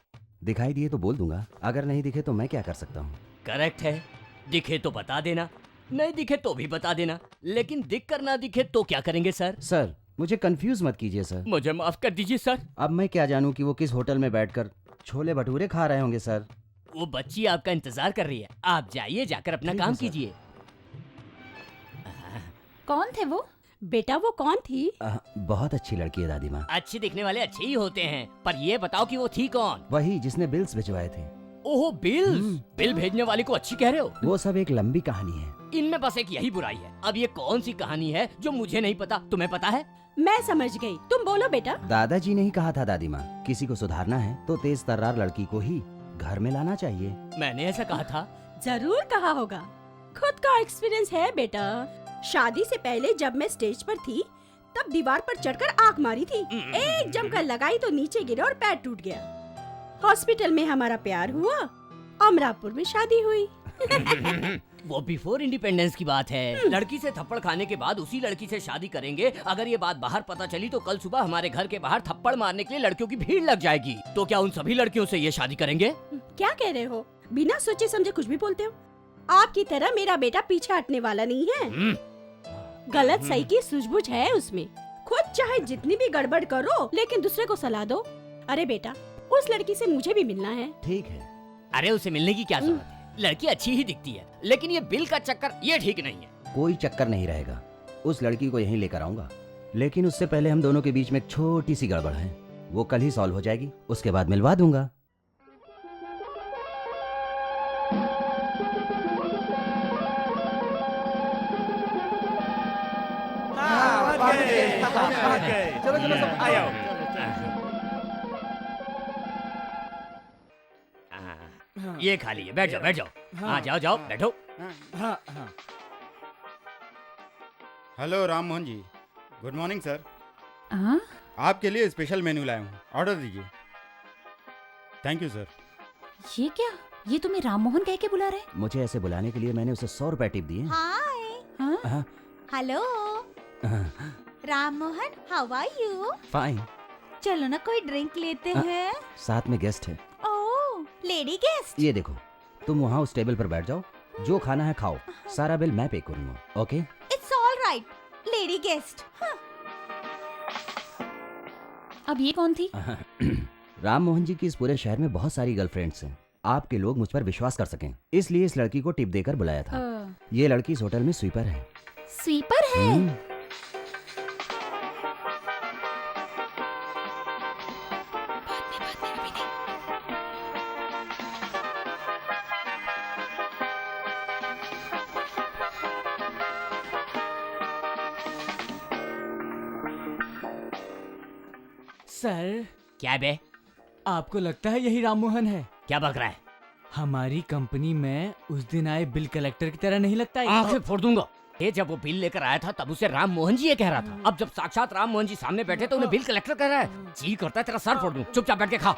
G: दिखाई दिए तो बोल दूंगा, अगर नहीं दिखे तो मैं क्या कर सकता हूँ?
B: करेक्ट है, दिखे तो बता देना, नहीं दिखे तो भी बता देना, लेकिन दिख कर ना दिखे तो क्या करेंगे सर?
G: सर मुझे कंफ्यूज मत कीजिए सर।
B: मुझे माफ कर दीजिए सर।
G: अब मैं क्या जानूं कि वो किस होटल में बैठकर छोले भटूरे खा रहे होंगे सर।
B: वो बच्ची आपका इंतजार कर रही है, आप जाइए, जाकर अपना
G: ठीक है
B: काम
G: सर।
B: कीजिए।
D: कौन थे वो?
A: बेटा वो कौन थी?
G: बहुत अच्छी लड़की है दादी माँ।
B: अच्छे दिखने वाले अच्छे ही होते हैं, पर ये बताओ कि वो थी कौन?
G: वही जिसने बिल्स भिजवाए थे।
B: ओहो बिल्स, बिल भेजने वाली को अच्छी कह रहे हो?
G: वो सब एक लंबी कहानी है।
B: इनमें बस एक यही बुराई है। अब ये कौन सी कहानी है जो मुझे नहीं पता, तुम्हें पता है?
A: मैं समझ गई, तुम बोलो बेटा।
G: दादाजी ने ही कहा था दादी माँ, किसी को सुधारना है तो तेज तर्रार लड़की को ही घर में लाना चाहिए।
B: मैंने ऐसा कहा था?
A: जरूर कहा होगा, खुद का एक्सपीरियंस है बेटा। शादी से पहले जब मैं स्टेज पर थी तब दीवार पर चढ़कर आग मारी थी, एक जमकर लगाई तो नीचे गिरा और पैर टूट गया। हॉस्पिटल में हमारा प्यार हुआ, अमरापुर में शादी हुई।
B: वो बिफोर इंडिपेंडेंस की बात है। लड़की से थप्पड़ खाने के बाद उसी लड़की से शादी करेंगे। अगर ये बात बाहर पता चली तो कल सुबह हमारे घर के बाहर थप्पड़ मारने के लिए लड़कियों की भीड़ लग जाएगी। तो क्या उन सभी लड़कियों से ये शादी करेंगे?
A: क्या कह रहे हो? बिना सोचे समझे कुछ भी बोलते हो। आपकी तरह मेरा बेटा पीछे हटने वाला नहीं है। गलत सही की सूझबूझ है उसमें। खुद चाहे जितनी भी गड़बड़ करो, लेकिन दूसरे को सलाह दो। अरे बेटा, उस लड़की से मुझे भी मिलना है।
G: ठीक है।
B: अरे उसे मिलने की क्या जरूरत है? लड़की अच्छी ही दिखती है, लेकिन ये बिल का चक्कर ये ठीक नहीं है।
G: कोई चक्कर नहीं रहेगा, उस लड़की को यहीं लेकर आऊंगा, लेकिन उससे पहले हम दोनों के बीच में एक छोटी सी गड़बड़ है, वो कल ही सॉल्व हो जाएगी, उसके बाद मिलवा दूंगा।
E: चलो चलो सब
I: आओ।
B: ये खा लिए, बैठ जाओ बैठ जाओ। हाँ जाओ जाओ बैठो।
H: हाँ हाँ।
F: Hello Ram Mohan ji, good morning sir.
D: हाँ?
F: आपके लिए स्पेशल मेन्यू लाया हूँ, ऑर्डर दीजिए। Thank you sir.
D: ये क्या? ये तुम्हें राम मोहन कह के बुला रहे?
G: मुझे ऐसे बुलाने के लिए मैंने उसे 100 रुपए टिप दिए।
A: हाय,
D: हाँ?
A: Hello Ram Mohan, how are you?
G: Fine.
A: चलो ना कोई ड्रिंक लेते हैं।
G: साथ में गेस्ट है।
A: ओह, लेडी गेस्ट।
G: ये देखो, तुम वहाँ उस टेबल पर बैठ जाओ, जो खाना है खाओ, सारा बिल मैं पे करूंगा। Okay?
A: It's all right, lady guest.
D: अब ये कौन थी?
G: राम मोहन जी की इस पूरे शहर में बहुत सारी गर्लफ्रेंड्स हैं। आपके लोग मुझ पर विश्वास कर सकें, इसलिए इस लड़की को टिप देकर बुलाया था। ये लड़की इस होटल में स्वीपर है।
D: स्वीपर है?
H: सर,
B: क्या बे?
H: आपको लगता है यही राम मोहन है?
B: क्या बक रहा है?
H: हमारी कंपनी में उस दिन आए बिल कलेक्टर की तरह नहीं लगता है?
B: आंखें फोड़ दूंगा। ये जब वो बिल लेकर आया था तब उसे राम मोहन जी ये कह रहा था। अब जब साक्षात राम मोहन जी सामने बैठे तो उन्हें बिल कलेक्टर कह रहा है। जी करता है तेरा सर फोड़ दूं। चुपचाप बैठ के खा।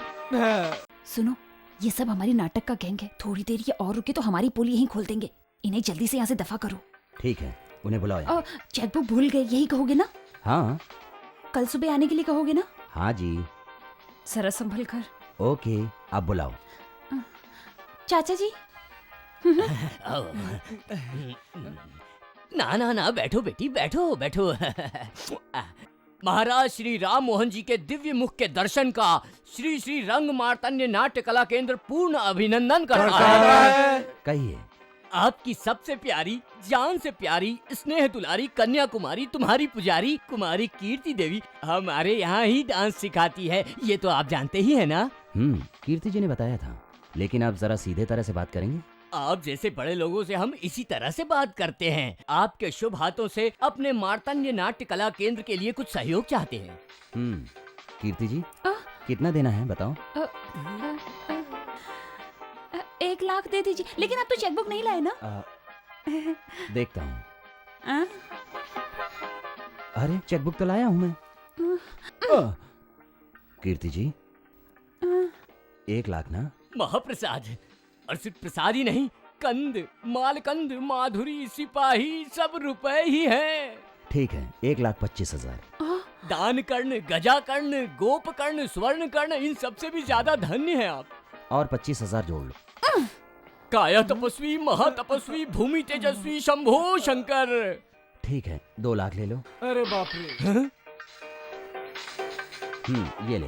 D: सुनो, ये सब हमारी नाटक का गैंग है। थोड़ी देर ये और रुके तो हमारी पोल यहीं खोल देंगे। इन्हें जल्दी से यहाँ से दफा करो।
G: ठीक है, उन्हें बुलाओ यहाँ।
D: चेकबुक भूल गए, यही कहोगे ना?
G: हाँ
D: कल सुबह आने के लिए कहोगे ना?
G: हाँ जी।
D: जरा संभल कर।
G: ओके, आप बुलाओ।
D: चाचा जी।
B: ना ना ना, बैठो बेटी, बैठो बैठो। महाराज श्री राम मोहन जी के दिव्य मुख के दर्शन का श्री श्री रंग मार्तंड नाट्य कला केंद्र पूर्ण अभिनंदन करता है।
G: कहिए।
B: आपकी सबसे प्यारी, जान से प्यारी, स्नेह दुलारी कन्या कुमारी, तुम्हारी पुजारी कुमारी कीर्ति देवी हमारे यहाँ ही डांस सिखाती है। ये तो आप जानते ही है ना।
G: कीर्ति जी ने बताया था, लेकिन आप जरा सीधे तरह से बात करेंगे।
B: आप जैसे बड़े लोगों से हम इसी तरह से बात करते हैं। आपके शुभ हाथों से अपने मार्तंड नाट्य कला केंद्र के लिए कुछ सहयोग चाहते हैं।
G: कीर्ति जी, कितना देना है बताओ।
D: 1 लाख दे दीजिए। लेकिन आप तो चेकबुक नहीं लाए ना?
G: देखता हूँ। अरे चेकबुक तो लाया हूँ मैं। कीर्ति जी, 1 लाख ना?
B: महाप्रसाद, और सिर्फ प्रसाद ही नहीं, कंद, मालकंद, माधुरी, सिपाही सब रुपए ही हैं।
G: ठीक है, 1,25,000।
B: दान कर्ण, गजा कर्ण, गोप कर्ण, स्वर्ण कर्ण, इन सबसे भी ज्यादा धन्य है आप।
G: और 25,000 जोड़ लो।
B: काया तपस्वी, महातपस्वी, भूमि तेजस्वी, शंभो शंकर।
G: ठीक है, 2 लाख ले लो।
H: अरे बाप रे।
G: ये ले।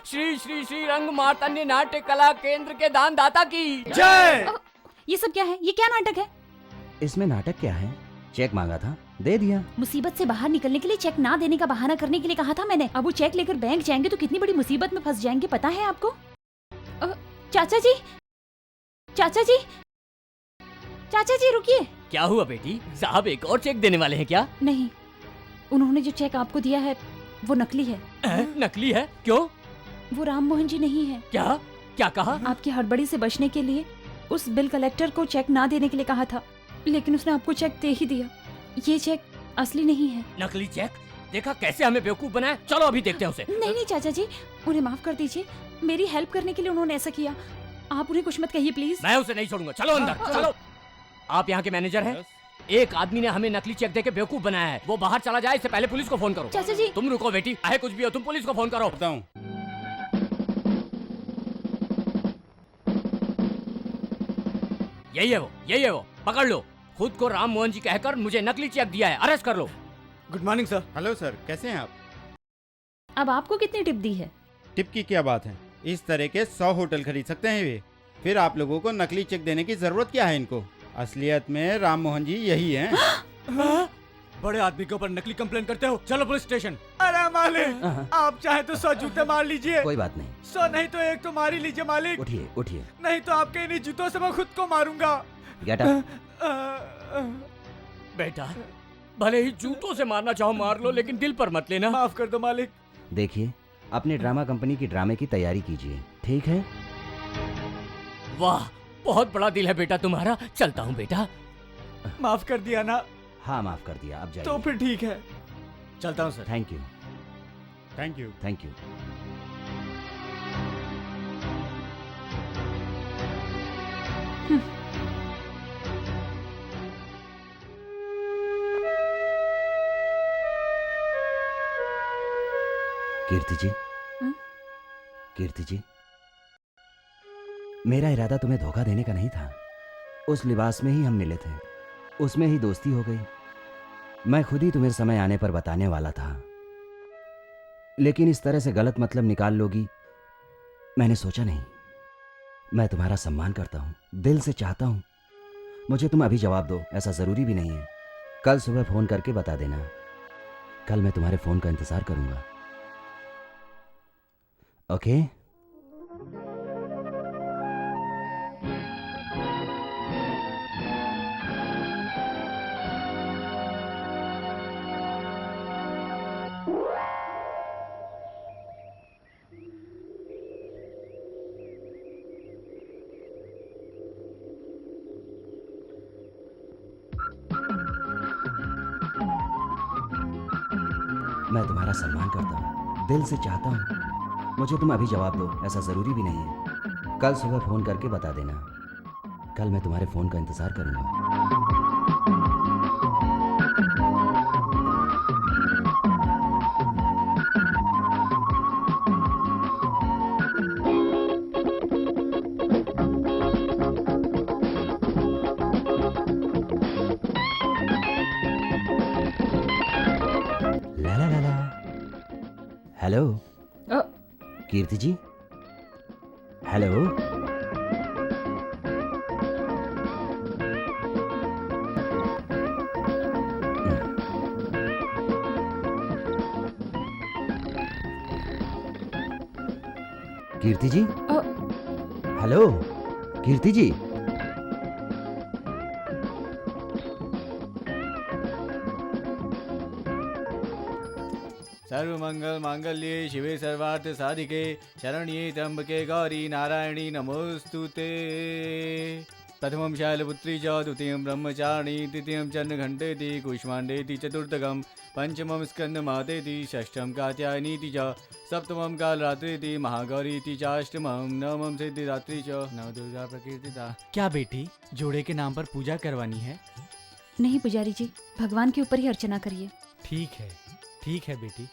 B: श्री श्री श्री रंग मार्तंड नाट्य कला केंद्र के दान दाता की
H: जय।
D: ये सब क्या है? ये क्या नाटक है?
G: इसमें नाटक क्या है? चेक मांगा था, दे दिया।
D: मुसीबत से बाहर निकलने के लिए चेक ना देने का बहाना करने के लिए कहा था मैंने। अब वो चेक लेकर बैंक जाएंगे तो कितनी बड़ी मुसीबत में फंस जाएंगे, पता है आपको? चाचा जी, चाचा जी, चाचा जी रुकिए।
B: क्या हुआ बेटी? साहब एक और चेक देने वाले हैं क्या?
D: नहीं, उन्होंने जो चेक आपको दिया है वो नकली है।
B: नकली है? क्यों?
D: वो राम मोहन जी नहीं है।
B: क्या क्या कहा?
D: आपकी हड़बड़ी से बचने के लिए उस बिल कलेक्टर को चेक ना देने के लिए कहा था, लेकिन उसने आपको चेक दे ही दिया। ये चेक असली नहीं है।
B: नकली चेक? देखा कैसे हमें बेवकूफ बनाया। चलो अभी देखते हैं उसे।
D: नहीं नहीं चाचा जी, उन्हें माफ कर दीजिए। मेरी हेल्प करने के लिए उन्होंने ऐसा किया। आप उन्हें कुछ मत कहिए प्लीज।
B: मैं उसे नहीं छोड़ूंगा। चलो अंदर चलो। आप यहाँ के मैनेजर हैं? एक आदमी ने हमें नकली चेक देके बेवकूफ बनाया है। वो बाहर चला जाए इससे पहले पुलिस को फोन करो।
D: चाचा जी।
B: तुम रुको बेटी, चाहे कुछ भी हो तुम पुलिस को फोन करो।
F: बताऊं।
B: यही है वो, पकड़ लो। खुद को राम मोहन जी कहकर मुझे नकली चेक दिया है, अरेस्ट कर लो।
H: Good morning sir.
F: Hello sir, कैसे हैं आप?
D: अब आपको कितनी टिप दी है?
F: टिप की क्या बात है? इस तरह के 100 होटल खरीद सकते हैं वे। फिर आप लोगों को नकली चेक देने की जरूरत क्या है इनको? असलियत में राम मोहन जी यही हैं।
H: बड़े आदमी के ऊपर नकली कंप्लेन करते हो? चलो पुलिस स्टेशन। अरे मालिक, आप चाहे तो 100 जूते मार लीजिए।
G: कोई बात नहीं।
H: 100 नहीं तो 1 तो मार ही लीजिए मालिक।
G: उठिए उठिए।
H: नहीं तो आपके इन्हीं जूतों से मैं खुद को मारूंगा।
G: Get up.
B: बेटा, भले ही जूतों से मारना चाहो मार लो, लेकिन दिल पर मत लेना।
H: माफ कर दो मालिक।
G: देखिए, अपने ड्रामा कंपनी की ड्रामे की तैयारी कीजिए, ठीक है?
B: वाह, बहुत बड़ा दिल है बेटा तुम्हारा। चलता हूँ बेटा।
H: माफ कर दिया ना?
G: हाँ माफ कर दिया, अब जाइए।
H: तो फिर ठीक है, चलता हूँ sir.
G: Thank you.
F: Thank you.
G: Thank you. Kirti ji, Kirti ji, मेरा इरादा तुम्हें धोखा देने का नहीं था। उस लिबास में ही हम मिले थे, उसमें ही दोस्ती हो गई। मैं खुद ही तुम्हें समय आने पर बताने वाला था, लेकिन इस तरह से गलत मतलब निकाल लोगी मैंने सोचा नहीं। मैं तुम्हारा सम्मान करता हूं, दिल से चाहता हूं। मुझे तुम अभी जवाब दो, ऐसा जरूरी भी नहीं है। कल सुबह फोन करके बता देना। कल मैं तुम्हारे फोन का इंतजार करूंगा। ओके? मैं तुम्हारा सम्मान करता हूँ, दिल से चाहता हूँ। मुझे तुम अभी जवाब दो, ऐसा ज़रूरी भी नहीं है। कल सुबह फ़ोन करके बता देना। कल मैं तुम्हारे फ़ोन का इंतज़ार करूँगा। ला ला ला ला। हेलो कीर्ति जी। हेलो। कीर्ति जी। हेलो कीर्ति जी।
H: सर्वमंगल मांगल्ये शिवे सर्वार्थ साधिके शरण्ये त्र्यंबके गौरी नारायणी नमोस्तुते। प्रथमं शैलपुत्री च द्वितीयं ब्रह्मचारिणी तृतीयं चन्द्रघण्टेति कुष्माण्डेति चतुर्थकं पंचमं स्कन्दमातेति षष्ठं कात्यायनीति च सप्तमं कालरात्रिति महागौरीति चाष्टमं नवमं सिद्धिदात्री च नवदुर्गा प्रकीर्तिता। क्या बेटी जोड़े के नाम पर पूजा करवानी है?
D: नहीं पुजारी जी, भगवान के ऊपर ही अर्चना करिए।
H: ठीक है बेटी।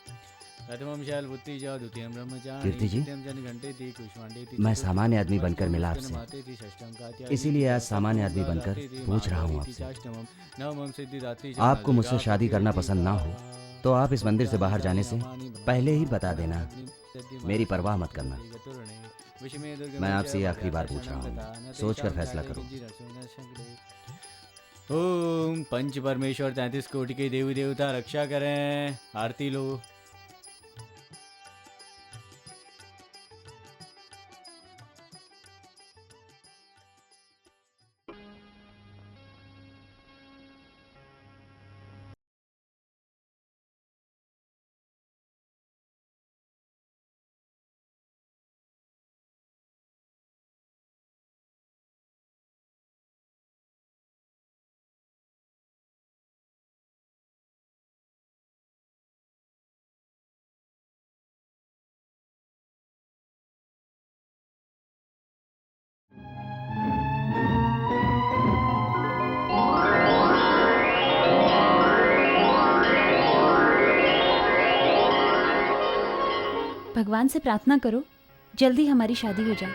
H: प्रथमं शैलपुत्री च द्वितीयं ब्रह्मचारिणी
G: कीर्ति जी,
H: तृतीयं चन्द्रघण्टेति कुष्माण्डेति
G: मैं सामान्य आदमी बनकर मिला आपसे, इसीलिए आज सामान्य आदमी बनकर पूछ रहा हूँ आपसे। आपको मुझसे शादी करना पसंद ना हो तो आप इस मंदिर से बाहर जाने से पहले ही बता देना, मेरी परवाह मत करना। मैं आपसे ये आखिरी बार पूछ रहा हूँ, सोचकर फैसला करो।
H: ओम पंच परमेश्वर 33 कोटि के देवी देवता रक्षा करें। आरती लो।
D: भगवान से प्रार्थना करो जल्दी हमारी शादी हो जाए।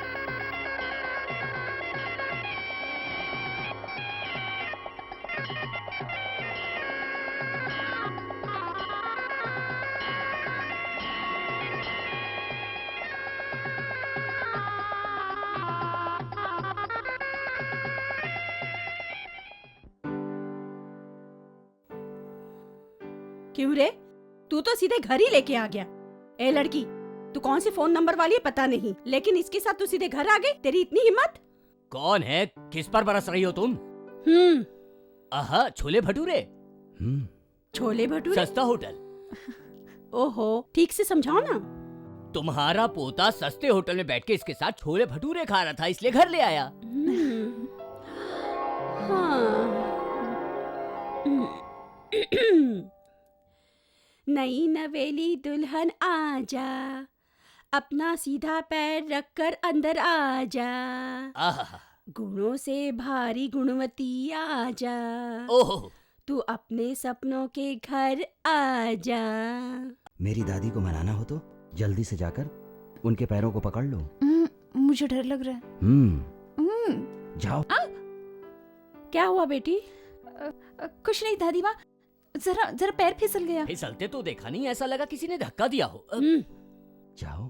A: क्यों रे, तू तो सीधे घर ही लेके आ गया। ए लड़की, तू कौन सी फोन नंबर वाली है पता नहीं, लेकिन इसके साथ तू सीधे घर आ गई। तेरी इतनी हिम्मत?
B: कौन है? किस पर बरस रही हो तुम? आहा, छोले भटूरे।
A: छोले भटूरे?
B: सस्ता होटल।
A: ओहो, ठीक से समझाओ ना।
B: तुम्हारा पोता सस्ते होटल में बैठ के इसके साथ छोले भटूरे खा रहा था, इसलिए घर ले आया।
A: नई नवेली दुल्हन आजा, अपना सीधा पैर रखकर अंदर आजा, गुणों से भारी गुणवती आजा,
B: ओहो,
A: तू अपने सपनों के घर आजा।
G: मेरी दादी को मनाना हो तो जल्दी से जाकर उनके पैरों को पकड़ लो।
D: मुझे डर लग रहा है।
G: जाओ।
A: क्या हुआ बेटी?
D: कुछ नहीं दादी माँ, जरा जरा पैर फिसल गया।
B: फिसलते तो देखा नहीं, ऐसा लगा किसी ने धक्का दिया हो।
G: जाओ।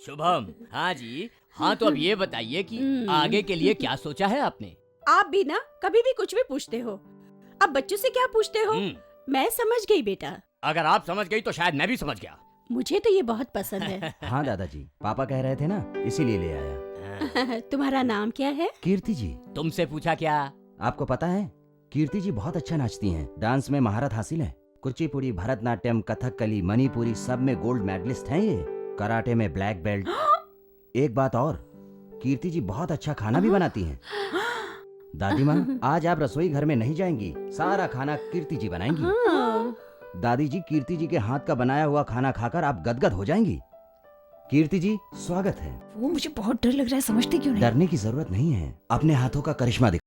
B: शुभम। हाँ जी। हाँ तो अब ये बताइए कि आगे के लिए क्या सोचा है आपने?
A: आप भी ना कभी भी कुछ भी पूछते हो, अब बच्चों से क्या पूछते हो? मैं समझ गई बेटा।
B: अगर आप समझ गई तो शायद मैं भी समझ गया।
A: मुझे तो ये बहुत पसंद है।
G: हाँ दादाजी, पापा कह रहे थे ना, इसीलिए ले आया।
A: तुम्हारा नाम क्या है?
G: कीर्ति जी।
B: तुमसे पूछा क्या?
G: आपको पता है कीर्ति जी बहुत अच्छा नाचती हैं, डांस में महारत हासिल है। कुचिपुड़ी, भरतनाट्यम, कथकली, मणिपुरी सब में गोल्ड मेडलिस्ट हैं ये। कराटे में ब्लैक बेल्ट। एक बात और, कीर्ति जी बहुत अच्छा खाना भी बनाती हैं। दादी माँ, आज आप रसोई घर में नहीं जाएंगी, सारा खाना कीर्ति जी बनाएंगी। दादी जी, कीर्ति जी के हाथ का बनाया हुआ खाना खाकर आप गदगद हो जाएंगी। कीर्ति जी, स्वागत है।
D: वो मुझे बहुत डर लग रहा है, समझते क्यों नहीं?
G: डरने की जरूरत नहीं है, अपने हाथों का करिश्मा दिख।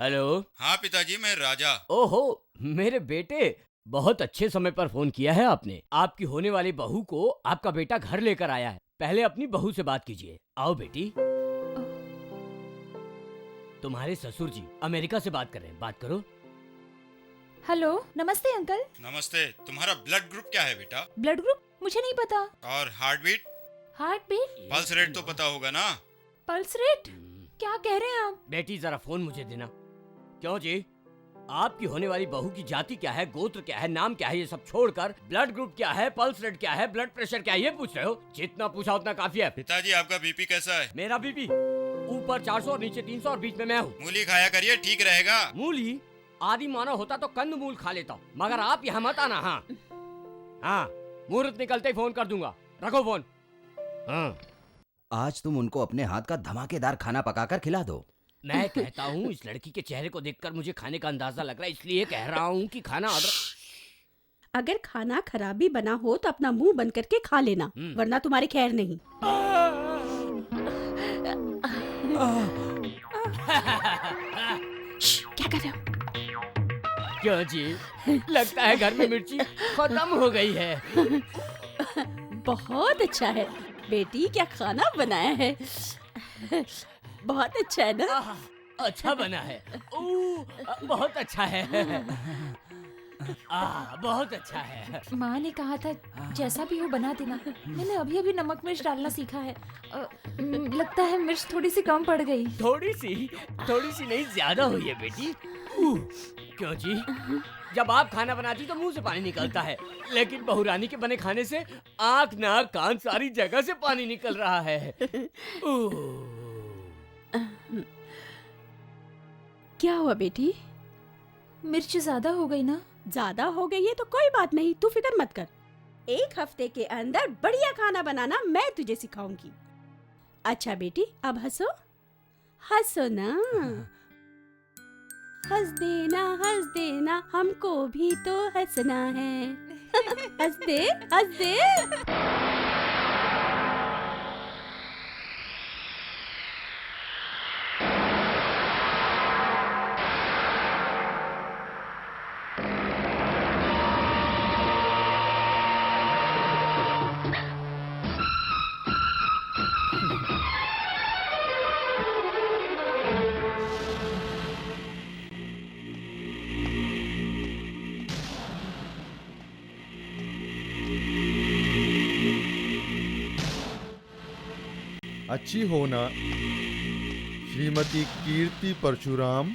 B: हेलो।
F: हाँ पिताजी, मैं राजा।
B: ओहो, मेरे बेटे, बहुत अच्छे समय पर फोन किया है आपने। आपकी होने वाली बहू को आपका बेटा घर लेकर आया है। पहले अपनी बहू से बात कीजिए। आओ बेटी। तुम्हारे ससुर जी अमेरिका से बात कर रहे हैं, बात करो।
D: हेलो, नमस्ते अंकल।
F: नमस्ते। तुम्हारा ब्लड ग्रुप क्या है बेटा?
D: ब्लड ग्रुप मुझे नहीं पता।
F: और heart beat?
D: Heart beat?
F: Pulse rate तो पता होगा ना?
D: Pulse rate? क्या कह रहे हैं आप?
B: बेटी जरा फोन मुझे देना। क्यों जी, आपकी होने वाली बहू की जाति क्या है, गोत्र क्या है, नाम क्या है, ये सब छोड़कर ब्लड ग्रुप क्या है, पल्स रेट क्या है, ब्लड प्रेशर क्या है, ये पूछ रहे हो? जितना पूछा उतना काफी है।
F: पिताजी, आपका बीपी कैसा है?
B: मेरा बीपी ऊपर 400 और नीचे 300 और बीच में मैं हूँ।
F: मूली खाया करिए, ठीक रहेगा।
B: मूली? आदि मानव होता तो कंद मूल खा लेता हूँ, मगर आप यहाँ मत आना। हाँ हाँ, मुहूर्त निकलते ही फोन कर दूंगा। रखो फोन। हाँ,
G: आज तुम उनको अपने हाथ का धमाकेदार खाना पकाकर खिला दो।
B: मैं कहता हूँ, इस लड़की के चेहरे को देखकर मुझे खाने का अंदाजा लग रहा है, इसलिए कह रहा हूँ कि खाना ऑर्डर।
A: अगर खाना खराब भी बना हो तो अपना मुंह बंद करके खा लेना, वरना तुम्हारी खैर नहीं। क्या कर रहे हो?
B: क्यों जी, लगता है घर में मिर्ची खत्म हो गई है।
A: बहुत अच्छा है बेटी, क्या खाना बनाया है। बहुत अच्छा है ना?
B: अच्छा बना है। बहुत अच्छा है। बहुत अच्छा है।
D: माँ ने कहा था जैसा भी हो बना देना। मैंने अभी अभी नमक मिर्च डालना सीखा है। लगता है मिर्च थोड़ी सी कम पड़ गई।
B: थोड़ी सी नहीं, ज्यादा हुई है बेटी। क्यों जी, जब आप खाना बनाती तो मुंह से पानी निकलता है, लेकिन बहुरानी के बने खाने से आँख नाक कान सारी जगह से पानी निकल रहा है।
A: क्या हुआ बेटी?
D: मिर्च ज्यादा हो गई ना?
A: ज्यादा हो गई है तो कोई बात नहीं, तू फिक्र मत कर। 1 हफ्ते के अंदर बढ़िया खाना बनाना मैं तुझे सिखाऊंगी। अच्छा बेटी, अब हंसो, हंसो ना। हंस देना, हमको भी तो हंसना है। हंस दे, हंस दे।
E: अच्छी होना श्रीमती कीर्ति परशुराम।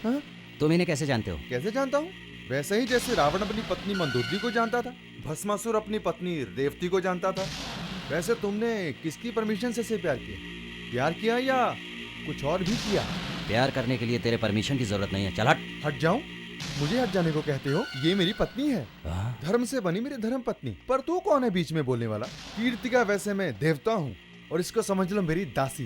E: हाँ?
G: तुम इन्हें कैसे जानते हो?
E: कैसे जानता हूँ? वैसे ही जैसे रावण अपनी पत्नी मंदोदरी को जानता था, भस्मासुर अपनी पत्नी रेवती को जानता था। वैसे तुमने किसकी परमिशन से प्यार किया? प्यार किया या कुछ और भी किया?
G: प्यार करने के लिए तेरे परमिशन की जरूरत नहीं है। चल हट।
E: हट जाऊं? मुझे हट जाने को कहते हो? ये मेरी पत्नी है, धर्म से बनी मेरी धर्म पत्नी। पर तू कौन है बीच में बोलने वाला? कीर्ति का वैसे मैं देवता हूँ और इसको समझ लो मेरी दासी।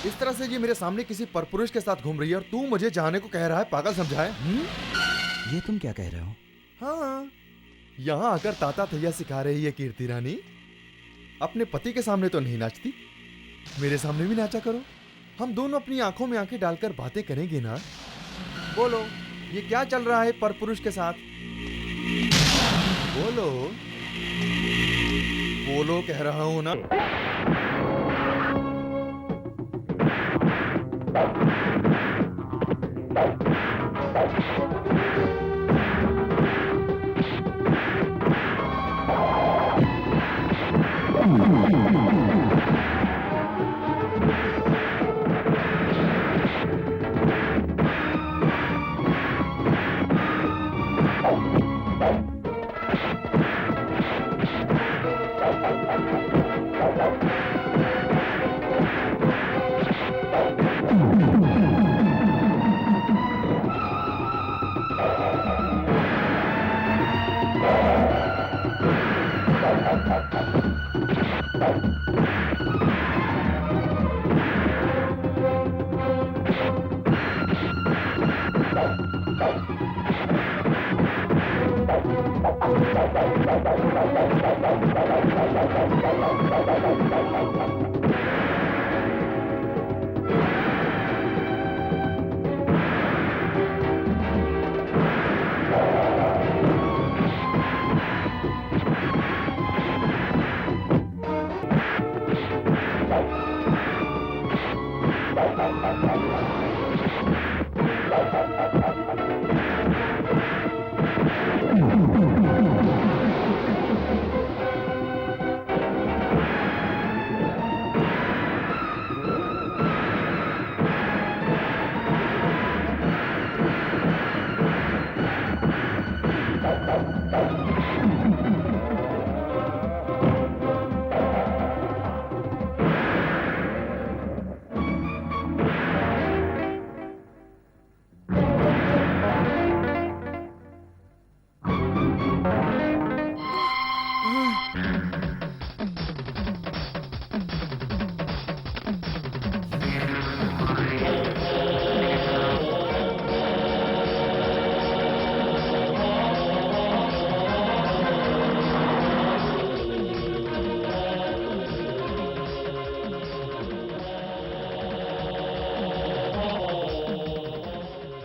E: इस तरह से ये मेरे सामने किसी परपुरुष के साथ घूम रही है और तू मुझे जाने को कह रहा है? पागल समझा है?
G: ये तुम क्या कह रहे हो?
E: हाँ, यहाँ आकर ताता थैया सिखा रही है कीर्ति रानी। अपने पति के सामने तो नहीं नाचती, मेरे सामने भी नाचा करो। हम दोनों अपनी आंखों में आंखें डालकर बातें करेंगे ना। बोलो, ये क्या चल रहा है परपुरुष के साथ? बोलो बोलो, कह रहा हूं ना।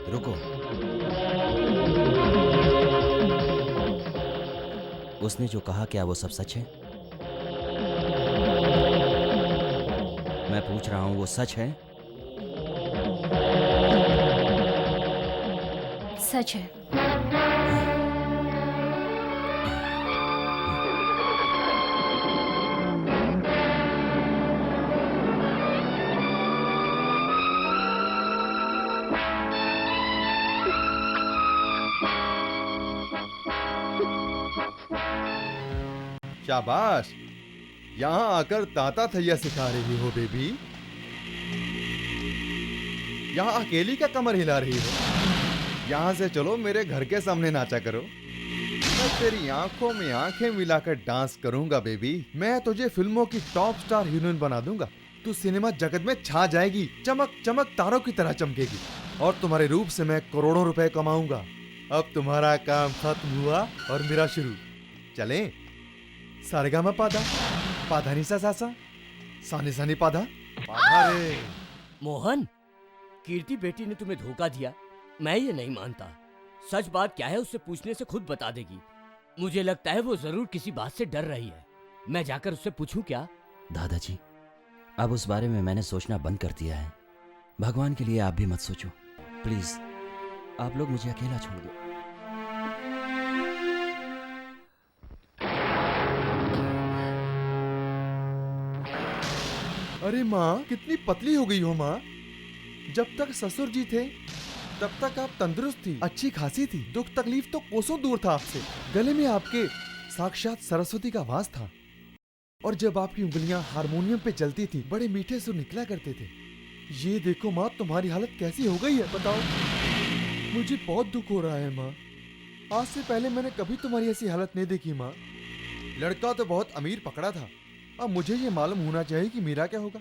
G: रुको। उसने जो कहा क्या वो सब सच है? मैं पूछ रहा हूं वो सच है?
D: सच है।
E: शाबाश, यहाँ आकर ताता थैया सिखा रही हो बेबी। यहाँ अकेली का कमर हिला रही हो। यहाँ से चलो मेरे घर के सामने नाचा करो। मैं तेरी आंखों में आंखें मिलाकर डांस करूंगा बेबी। मैं तुझे फिल्मों की टॉप स्टार हीरोइन बना दूंगा। तू सिनेमा जगत में छा जाएगी, चमक चमक तारों की तरह चमकेगी और तुम्हारे रूप से मैं करोड़ों रुपए कमाऊंगा। अब तुम्हारा काम खत्म हुआ और मेरा शुरू। चलें? सारेगामा पादा, पाधा निसा सासा, सानी सानी पाधा, पाधा रे।
B: मोहन, कीर्ति बेटी ने तुम्हें धोखा दिया। मैं ये नहीं मानता। सच बात क्या है उससे पूछने से खुद बता देगी। मुझे लगता है वो जरूर किसी बात से डर रही है। मैं जाकर उससे पूछूं क्या?
G: दादाजी, अब उस बारे में मैंने सोचना बंद कर दिया है। भगवान के लिए आप भी मत सोचो प्लीज। आप लोग मुझे अकेला छोड़ दो।
E: अरे माँ, कितनी पतली हो गई हो माँ। जब तक ससुर जी थे तब तक आप तंदुरुस्त थी, अच्छी खासी थी। दुख तकलीफ तो कोसों दूर था आपसे। गले में आपके साक्षात सरस्वती का वास था और जब आपकी उंगलियां हारमोनियम पे चलती थी बड़े मीठे सुर निकला करते थे। ये देखो माँ, तुम्हारी हालत कैसी हो गई है बताओ। मुझे बहुत दुख हो रहा है माँ। आज से पहले मैंने कभी तुम्हारी ऐसी हालत नहीं देखी माँ। लड़का तो बहुत अमीर पकड़ा था। अब मुझे ये मालूम होना चाहिए कि मेरा क्या होगा,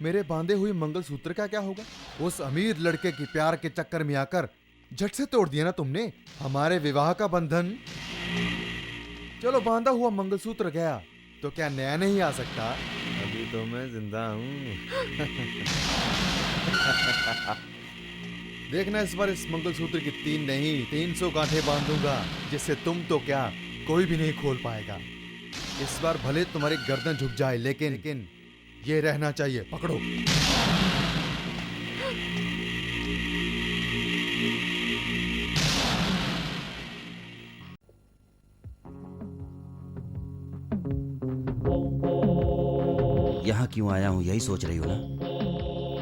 E: मेरे बांधे हुए मंगलसूत्र का क्या होगा। उस अमीर लड़के की प्यार के चक्कर में आकर झट से तोड़ दिया ना तुमने हमारे विवाह का बंधन। चलो, बांधा हुआ मंगलसूत्र गया तो क्या नया नहीं आ सकता? अभी तो मैं जिंदा हूँ। देखना, इस बार इस मंगलसूत्र की 3 नहीं 300 गांठें बांधूंगा, जिससे तुम तो क्या कोई भी नहीं खोल पाएगा। इस बार भले तुम्हारी गर्दन झुक जाए लेकिन ये रहना चाहिए। पकड़ो।
G: यहाँ क्यों आया हूँ यही सोच रही हो ना?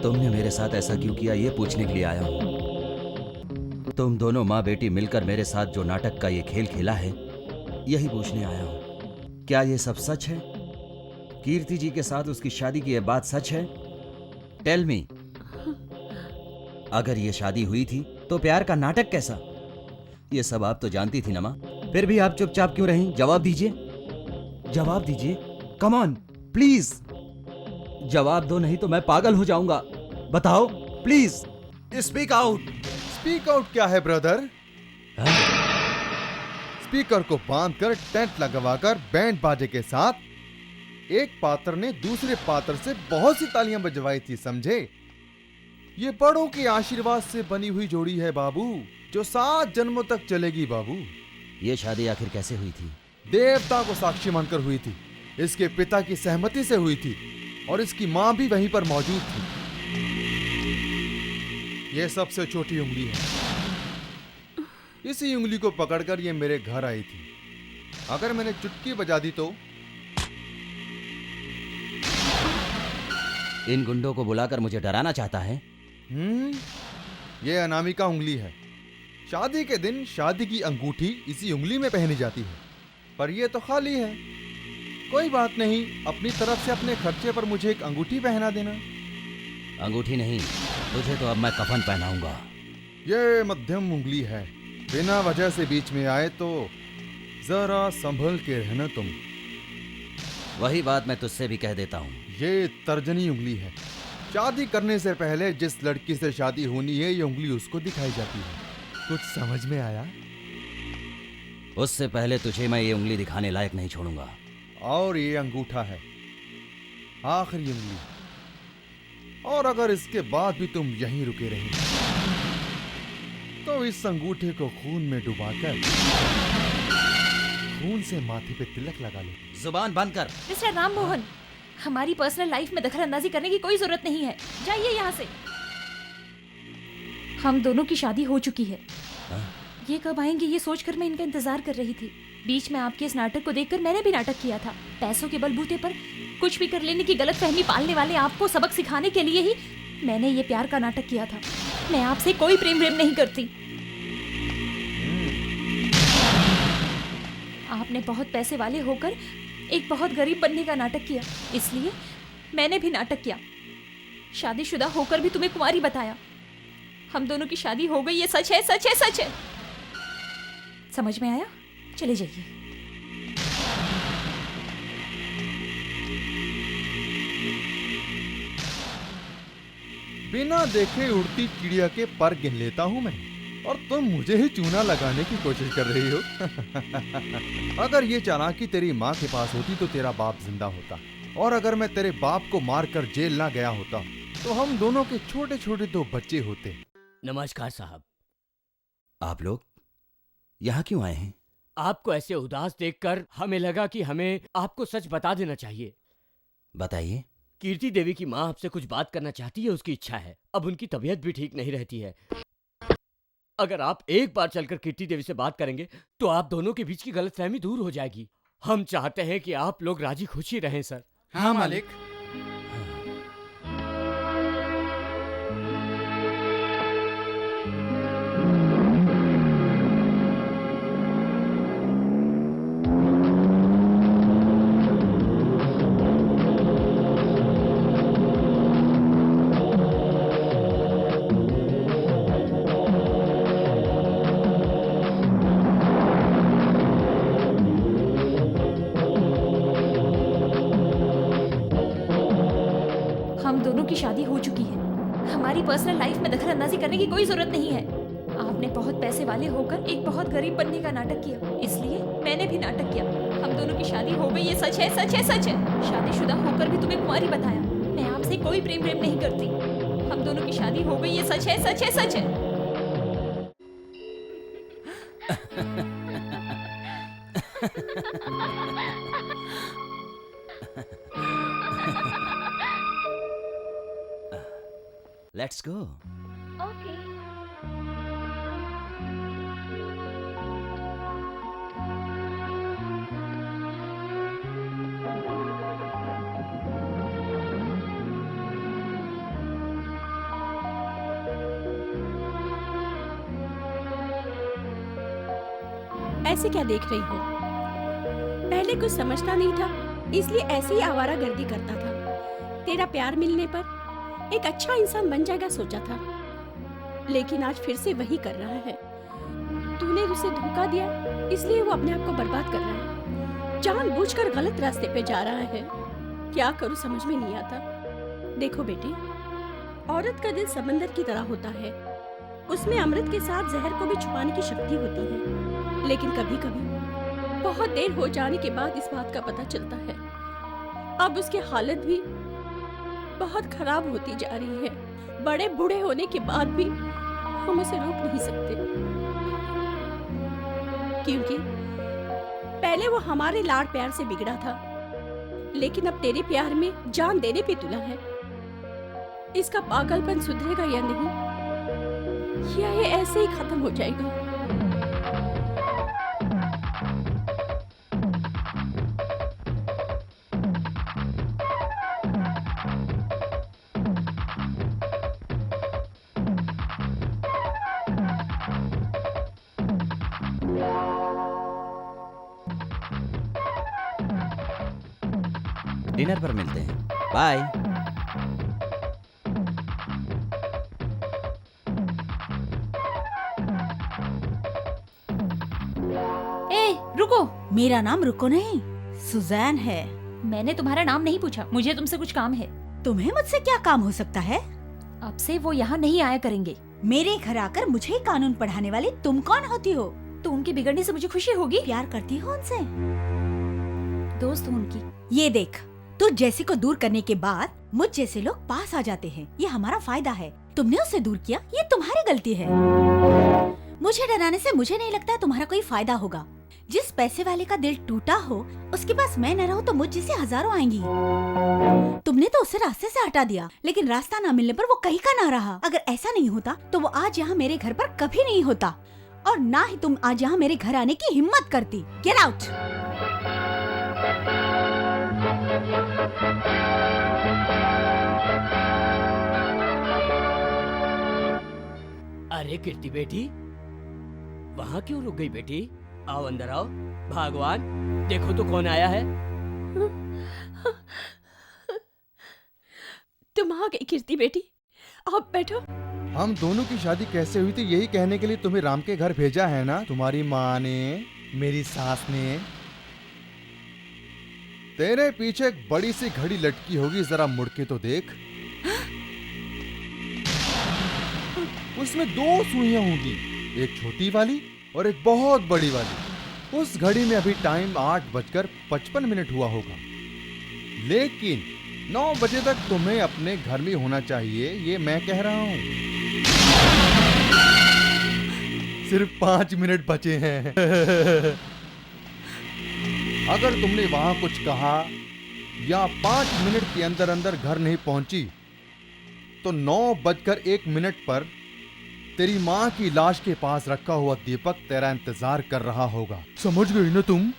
G: तुमने मेरे साथ ऐसा क्यों किया ये पूछने के लिए आया हूँ। तुम दोनों माँ बेटी मिलकर मेरे साथ जो नाटक का ये खेल खेला है यही पूछने आया हूँ। क्या ये सब सच है? कीर्ति जी के साथ उसकी शादी की ये बात सच है? Tell me. अगर ये शादी हुई थी तो प्यार का नाटक कैसा? ये सब आप तो जानती थी ना माँ, फिर भी आप चुपचाप क्यों रहीं? जवाब दीजिए, जवाब दीजिए। कम ऑन प्लीज, जवाब दो नहीं तो मैं पागल हो जाऊंगा। बताओ please, speak out.
E: Speak out क्या है ब्रदर? स्पीकर को बांधकर टेंट लगवाकर बैंड बाजे के साथ एक पात्र ने दूसरे पात्र से बहुत सी तालियां बजवाई थी, समझे? ये बड़ों के आशीर्वाद से बनी हुई जोड़ी है बाबू, जो 7 जन्मों तक चलेगी बाबू।
G: ये शादी आखिर कैसे हुई थी?
E: देवता को साक्षी मानकर हुई थी, इसके पिता की सहमति से हुई थी और इसकी मां भी वहीं पर मौजूद थी। ये सबसे छोटी उंगली है। इसी उंगली को पकड़कर ये मेरे घर आई थी। अगर मैंने चुटकी बजा दी तो
G: इन गुंडों को बुलाकर मुझे डराना चाहता है?
E: ये अनामिका उंगली है। शादी के दिन शादी की अंगूठी इसी उंगली में पहनी जाती है, पर ये तो खाली है। कोई बात नहीं, अपनी तरफ से अपने खर्चे पर मुझे एक अंगूठी पहना देना।
G: अंगूठी नहीं, तुझे तो अब मैं कफन पहनाऊंगा।
E: ये मध्यम उंगली है, बिना वजह से बीच में आए तो जरा संभल के रहना तुम।
G: वही बात मैं तुझसे भी कह देता हूँ।
E: ये तर्जनी उंगली है। शादी करने से पहले जिस लड़की से शादी होनी है, ये उंगली उसको दिखाई जाती है। कुछ समझ में आया?
G: उससे पहले तुझे मैं ये उंगली दिखाने लायक नहीं छोड़ूंगा।
E: और ये अंगूठा है, आखिरी उंगली। और अगर इसके बाद भी तुम यहीं रुके रहे तो इस अंगूठे को खून में डुबाकर खून से माथे पे तिलक लगा लो।
G: जुबान बंद कर।
D: मिस्टर राम मोहन, हमारी पर्सनल लाइफ में दखल अंदाजी करने की कोई जरूरत नहीं है। जाइए यहाँ से। हम दोनों की शादी हो चुकी है। ये कब आएंगे ये सोचकर मैं इनका इंतजार कर रही थी। बीच में आपके इस नाटक को देखकर मैंने भी नाटक किया था। पैसों के बलबूते पर कुछ भी कर लेने की गलतफहमी पालने वाले आपको सबक सिखाने के लिए ही मैंने ये प्यार का नाटक किया था। मैं आपसे कोई प्रेम नहीं करती। आपने बहुत पैसे वाले होकर एक बहुत गरीब बनने का नाटक किया, इसलिए मैंने भी नाटक किया। शादीशुदा होकर भी तुम्हें कुंवारी बताया। हम दोनों की शादी हो गई, ये सच है, सच है, सच है। समझ में आया? चले जाइए।
E: बिना देखे उड़ती चिड़िया के पर गिन लेता हूं मैं, और तुम मुझे ही चूना लगाने की कोशिश कर रही हो। अगर ये चालाकी तेरी माँ के पास होती तो तेरा बाप जिंदा होता, और अगर मैं तेरे बाप को मारकर जेल ना गया होता तो हम दोनों के छोटे छोटे 2 बच्चे होते।
B: नमस्कार साहब।
G: आप लोग यहाँ क्यों आए हैं?
B: आपको ऐसे उदास देखकर हमें लगा कि हमें आपको सच बता देना चाहिए।
G: बताइए।
B: कीर्ति देवी की माँ आपसे कुछ बात करना चाहती है, उसकी इच्छा है। अब उनकी तबीयत भी ठीक नहीं रहती है। अगर आप एक बार चलकर कीर्ति देवी से बात करेंगे तो आप दोनों के बीच की गलतफहमी दूर हो जाएगी। हम चाहते हैं कि आप लोग राजी खुशी रहें सर।
F: हाँ मालिक।
D: की शादी हो चुकी है। हमारी पर्सनल लाइफ में दखल अंदाजी करने की कोई जरूरत नहीं है। आपने बहुत पैसे वाले होकर एक बहुत गरीब बनने का नाटक किया, इसलिए मैंने भी नाटक किया। हम दोनों की शादी हो गई, ये सच है, सच है, सच है। शादीशुदा होकर भी तुम्हें कुंवारी बताया। मैं आपसे कोई प्रेम नहीं करती। हम दोनों की शादी हो गई, ये सच है, सच है, सच है।
G: Let's go.
D: Okay.
A: ऐसे क्या देख रही हो? पहले कुछ समझता नहीं था, इसलिए ऐसे ही आवारागर्दी करता था। तेरा प्यार मिलने पर एक अच्छा इंसान बन जाएगा सोचा था, लेकिन आज फिर से वही कर रहा है। तूने उसे धोखा दिया, इसलिए वो अपने आप को बर्बाद कर रहा है। जानबूझकर गलत रास्ते पे जा रहा है। क्या करूं समझ में नहीं आता। देखो बेटी, औरत का दिल समंदर की तरह होता है। उसमें अमृत के साथ जहर को भी छुपाने की शक्ति होती है, लेकिन कभी कभी
J: बहुत देर हो जाने के बाद इस बात का पता चलता है। अब उसकी हालत भी बहुत खराब होती जा रही है। बड़े बूढ़े होने के बाद भी हम उसे रोक नहीं सकते, क्योंकि पहले वो हमारे लाड प्यार से बिगड़ा था, लेकिन अब तेरे प्यार में जान देने पे तुला है। इसका पागलपन सुधरेगा या नहीं, या ये ऐसे ही खत्म हो जाएगा?
G: डिनर पर मिलते हैं। बाय।
D: ए, रुको।
A: मेरा नाम रुको नहीं, सुजैन है।
D: मैंने तुम्हारा नाम नहीं पूछा, मुझे तुमसे कुछ काम है।
A: तुम्हें मुझसे क्या काम हो सकता है?
D: अब से वो यहाँ नहीं आया करेंगे।
A: मेरे घर आकर मुझे कानून पढ़ाने वाली तुम कौन होती हो?
D: तो उनके बिगड़ने से मुझे खुशी होगी।
A: प्यार करती हो उनसे?
D: दोस्त हूँ उनकी।
A: ये देख, तू जैसी को दूर करने के बाद मुझ जैसे लोग पास आ जाते हैं। ये हमारा फायदा है। तुमने उसे दूर किया, ये तुम्हारी गलती है। मुझे डराने से मुझे नहीं लगता है तुम्हारा कोई फायदा होगा। जिस पैसे वाले का दिल टूटा हो, उसके पास मैं न रहूं तो मुझ जैसे हजारों आएंगी। तुमने तो उसे रास्ते से हटा दिया, लेकिन रास्ता न मिलने पर वो कहीं का ना रहा। अगर ऐसा नहीं होता तो वो आज यहाँ मेरे घर पर कभी नहीं होता, और ना ही तुम आज यहाँ मेरे घर आने की हिम्मत करती। Get out.
B: अरे कीर्ति बेटी, वहाँ क्यों रुक गई बेटी? आओ अंदर आओ। भगवान, देखो तो कौन आया है।
J: तुम आ गई कीर्ति बेटी, आप बैठो।
E: हम दोनों की शादी कैसे हुई थी यही कहने के लिए तुम्हें राम के घर भेजा है ना? तुम्हारी माँ ने, मेरी सास ने। तेरे पीछे एक बड़ी सी घड़ी लटकी होगी, जरा मुड़ के तो देख। उसमें 2 सुइयां होंगी, एक छोटी वाली और एक बहुत बड़ी वाली। उस घड़ी में अभी टाइम 8:55 हुआ होगा, लेकिन 9 बजे तक तुम्हें अपने घर में होना चाहिए, ये मैं कह रहा हूं। सिर्फ 5 मिनट बचे हैं। अगर तुमने वहां कुछ कहा या 5 मिनट के अंदर अंदर घर नहीं पहुंची तो 9:01 पर तेरी माँ की लाश के पास रखा हुआ दीपक तेरा इंतजार कर रहा होगा। समझ गई ना तुम?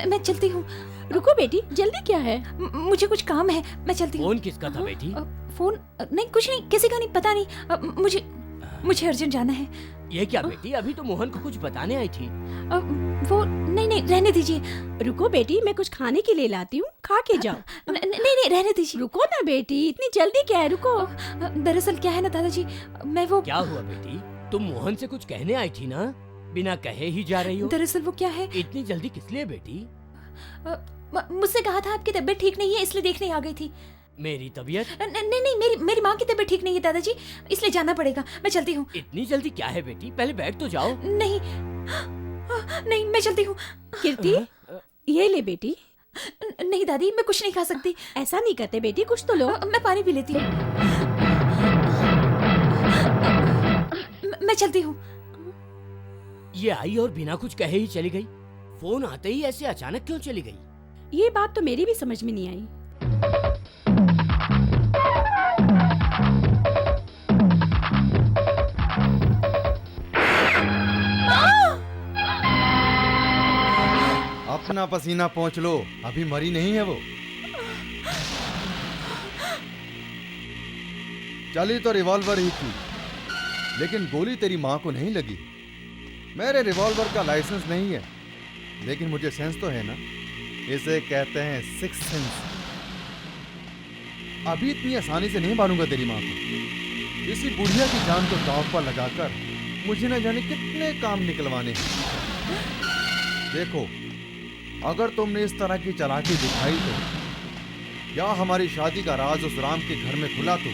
D: मैं चलती हूँ।
J: रुको बेटी, जल्दी क्या है?
D: मुझे कुछ काम है, मैं चलती हूँ।
B: फोन किसका था बेटी?
D: फोन नहीं, कुछ नहीं, किसी का नहीं, पता नहीं। मुझे अर्जेंट जाना है।
B: ये क्या बेटी, अभी तो मोहन को कुछ बताने आई थी।
D: वो नहीं, रहने दीजिए।
J: रुको बेटी, मैं कुछ खाने के लिए लाती हूँ, खा के जाओ।
D: नहीं, रहने दीजिए।
J: रुको ना बेटी, इतनी जल्दी क्या है? रुको।
D: दरअसल क्या है ना दादाजी, मैं वो।
B: क्या हुआ बेटी? तुम मोहन से कुछ कहने आई थी ना, बिना कहे ही जा रही हो।
D: दरअसल वो क्या है,
B: इतनी जल्दी किस लिए बेटी?
D: मुझसे कहा था आपकी तबीयत ठीक नहीं है, इसलिए देखने आ गई थी।
B: मेरी तबीयत?
D: नहीं, मेरी माँ की तबीयत ठीक नहीं है दादाजी, इसलिए जाना पड़ेगा। मैं चलती हूँ।
B: इतनी जल्दी क्या है बेटी? पहले बैठ तो जाओ।
D: नहीं, मैं चलती हूँ।
J: कीर्ति, ये ले बेटी।
D: नहीं दादी, मैं कुछ नहीं खा सकती।
J: ऐसा नहीं करते बेटी, कुछ तो लो।
D: मैं पानी पी लेती हूँ। मैं चलती हूँ।
B: ये आई और बिना कुछ कहे ही चली गई। फोन आते ही ऐसे अचानक क्यों चली गई?
J: ये बात तो मेरी भी समझ में नहीं आई।
E: अपना पसीना पोंछ लो, अभी मरी नहीं है वो। चली तो रिवॉल्वर ही थी, लेकिन गोली तेरी माँ को नहीं लगी। मेरे रिवॉल्वर का लाइसेंस नहीं है, लेकिन मुझे सेंस तो है ना। इसे कहते हैं सिक्स सेंस। अभी इतनी आसानी से नहीं मारूंगा तेरी माँ को। इसी बुढ़िया की जान को दांव पर लगाकर मुझे न जाने कितने काम निकलवाने हैं। देखो, अगर तुमने इस तरह की चालाकी दिखाई तो, या हमारी शादी का राज उस राम के घर में खुला तो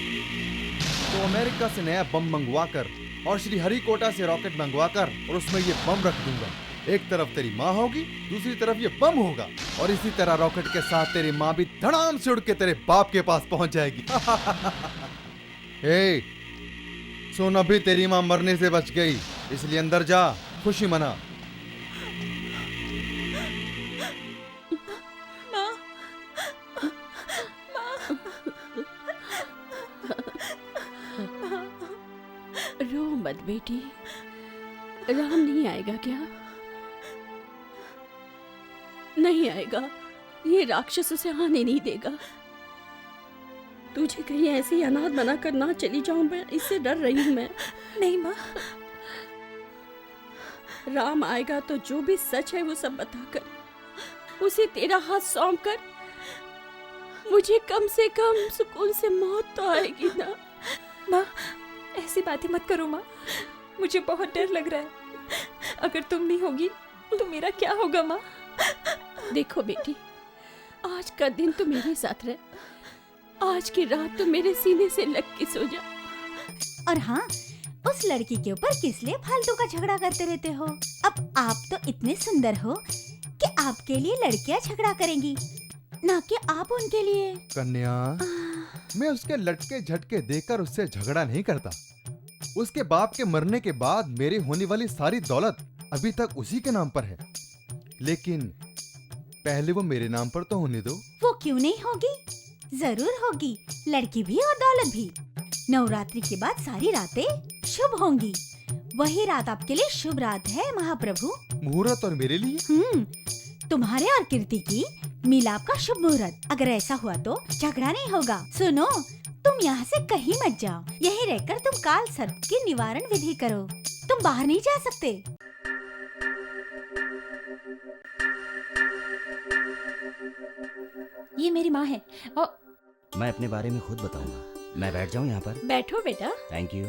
E: अमेरिका से नया बम मंगवा कर और श्री हरिकोटा से रॉकेट मंगवाकर और उसमें ये बम रख दूंगा। एक तरफ तेरी माँ होगी, दूसरी तरफ ये बम होगा, और इसी तरह रॉकेट के साथ तेरी माँ भी धड़ाम से उड़ के तेरे बाप के पास पहुंच जाएगी। हे, सुन, अभी तेरी माँ मरने से बच गई, इसलिए अंदर जा, खुशी मना।
J: रो मत बेटी, राम नहीं आएगा क्या? नहीं आएगा, ये राक्षस उसे आने नहीं देगा। तुझे कहीं ऐसे ही अनाथ बना कर ना चली जाऊं मैं, इससे डर रही हूं मैं।
D: नहीं माँ,
J: राम आएगा तो जो भी सच है वो सब बताकर उसे तेरा हाथ सौंप कर मुझे कम से कम सुकून से मौत तो आएगी ना।
D: माँ ऐसी बातें मत करो माँ, मुझे बहुत डर लग रहा है। अगर तुम नहीं होगी तो मेरा क्या होगा माँ?
J: देखो बेटी, आज का दिन तो मेरे साथ रहे, आज की रात तो मेरे सीने से लग के सो जा।
A: और हाँ, उस लड़की के ऊपर किस लिए फालतू का झगड़ा करते रहते हो? अब आप तो इतने सुंदर हो कि आपके लिए लड़कियां झगड़ा करेंगी, ना कि आप उनके लिए।
E: कन्या, मैं उसके लटके झटके देखकर उससे झगड़ा नहीं करता। उसके बाप के मरने के बाद मेरी होने वाली सारी दौलत अभी तक उसी के नाम पर है, लेकिन पहले वो मेरे नाम पर तो होने दो।
A: वो क्यों नहीं होगी? जरूर होगी, लड़की भी और दौलत भी। नवरात्रि के बाद सारी रातें शुभ होंगी। वही रात आपके लिए शुभ रात है महाप्रभु।
E: मुहूर्त और मेरे लिए?
A: तुम्हारे और कीर्ति की मिलाप का शुभ मुहूर्त। अगर ऐसा हुआ तो झगड़ा नहीं होगा। सुनो, तुम यहाँ से कहीं मत जाओ, यहीं रहकर तुम काल सर्प की निवारण विधि करो। तुम बाहर नहीं जा सकते।
D: ये मेरी माँ है और
G: मैं अपने बारे में खुद बताऊंगा। मैं बैठ जाऊं यहाँ पर?
J: बैठो बेटा।
G: Thank you.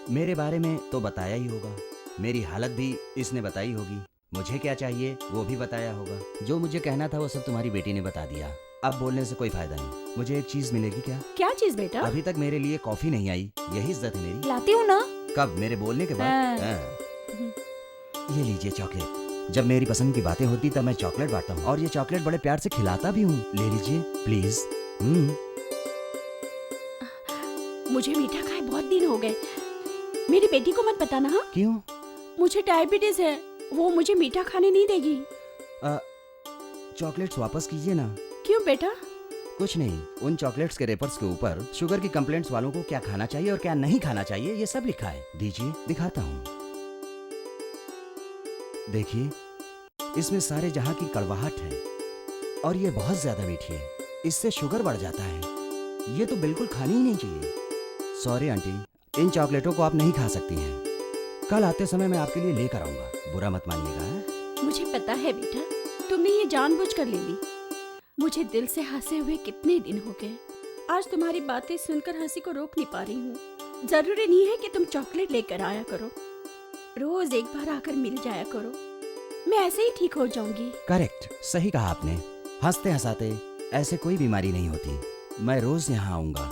G: मेरे बारे में तो बताया ही होगा, मेरी हालत भी इसने बताई होगी, मुझे क्या चाहिए वो भी बताया होगा। जो मुझे कहना था वो सब तुम्हारी बेटी ने बता दिया। अब बोलने से कोई फायदा नहीं। मुझे एक चीज मिलेगी क्या?
J: क्या चीज बेटा?
G: अभी तक मेरे लिए कॉफी नहीं आई, यही इज्जत है मेरी।
D: लाती हूँ ना।
G: कब? मेरे बोलने के बाद? हाँ। ये लीजिए चॉकलेट। जब मेरी पसंद की बातें होती तब मैं चॉकलेट बांटता हूँ, और ये चॉकलेट बड़े प्यार से खिलाता भी हूँ। ले लीजिए प्लीज।
J: मुझे मीठा खाए बहुत दिन हो गए। मेरी बेटी को मत बताना। हाँ?
G: क्यों?
J: मुझे डायबिटीज है, वो मुझे मीठा खाने नहीं देगी।
G: चॉकलेट्स वापस कीजिए ना।
J: क्यों बेटा?
G: कुछ नहीं, उन चॉकलेट्स के रेपर्स के ऊपर शुगर की कंप्लेंट्स वालों को क्या खाना चाहिए और क्या नहीं खाना चाहिए ये सब लिखा है। दीजिए, दिखाता हूँ। देखिए, इसमें सारे जहां की कड़वाहट है और ये बहुत ज्यादा मीठी है, इससे शुगर बढ़ जाता है। ये तो बिल्कुल खानी ही नहीं चाहिए। सॉरी आंटी, इन चॉकलेटों को आप नहीं खा सकती हैं। कल आते समय मैं आपके लिए लेकर आऊंगा, बुरा मत मानिएगा।
J: मुझे पता है बेटा, तुमने ये जानबूझकर ले ली। मुझे दिल से हंसे हुए कितने दिन हो गए। आज तुम्हारी बातें सुनकर हंसी को रोक नहीं पा रही हूँ। जरूरी नहीं है कि तुम चॉकलेट लेकर आया करो, रोज एक बार आकर मिल जाया करो, मैं ऐसे ही ठीक हो जाऊंगी।
G: करेक्ट, सही कहा आपने। हंसते हंसाते ऐसे कोई बीमारी नहीं होती। मैं रोज यहाँ आऊंगा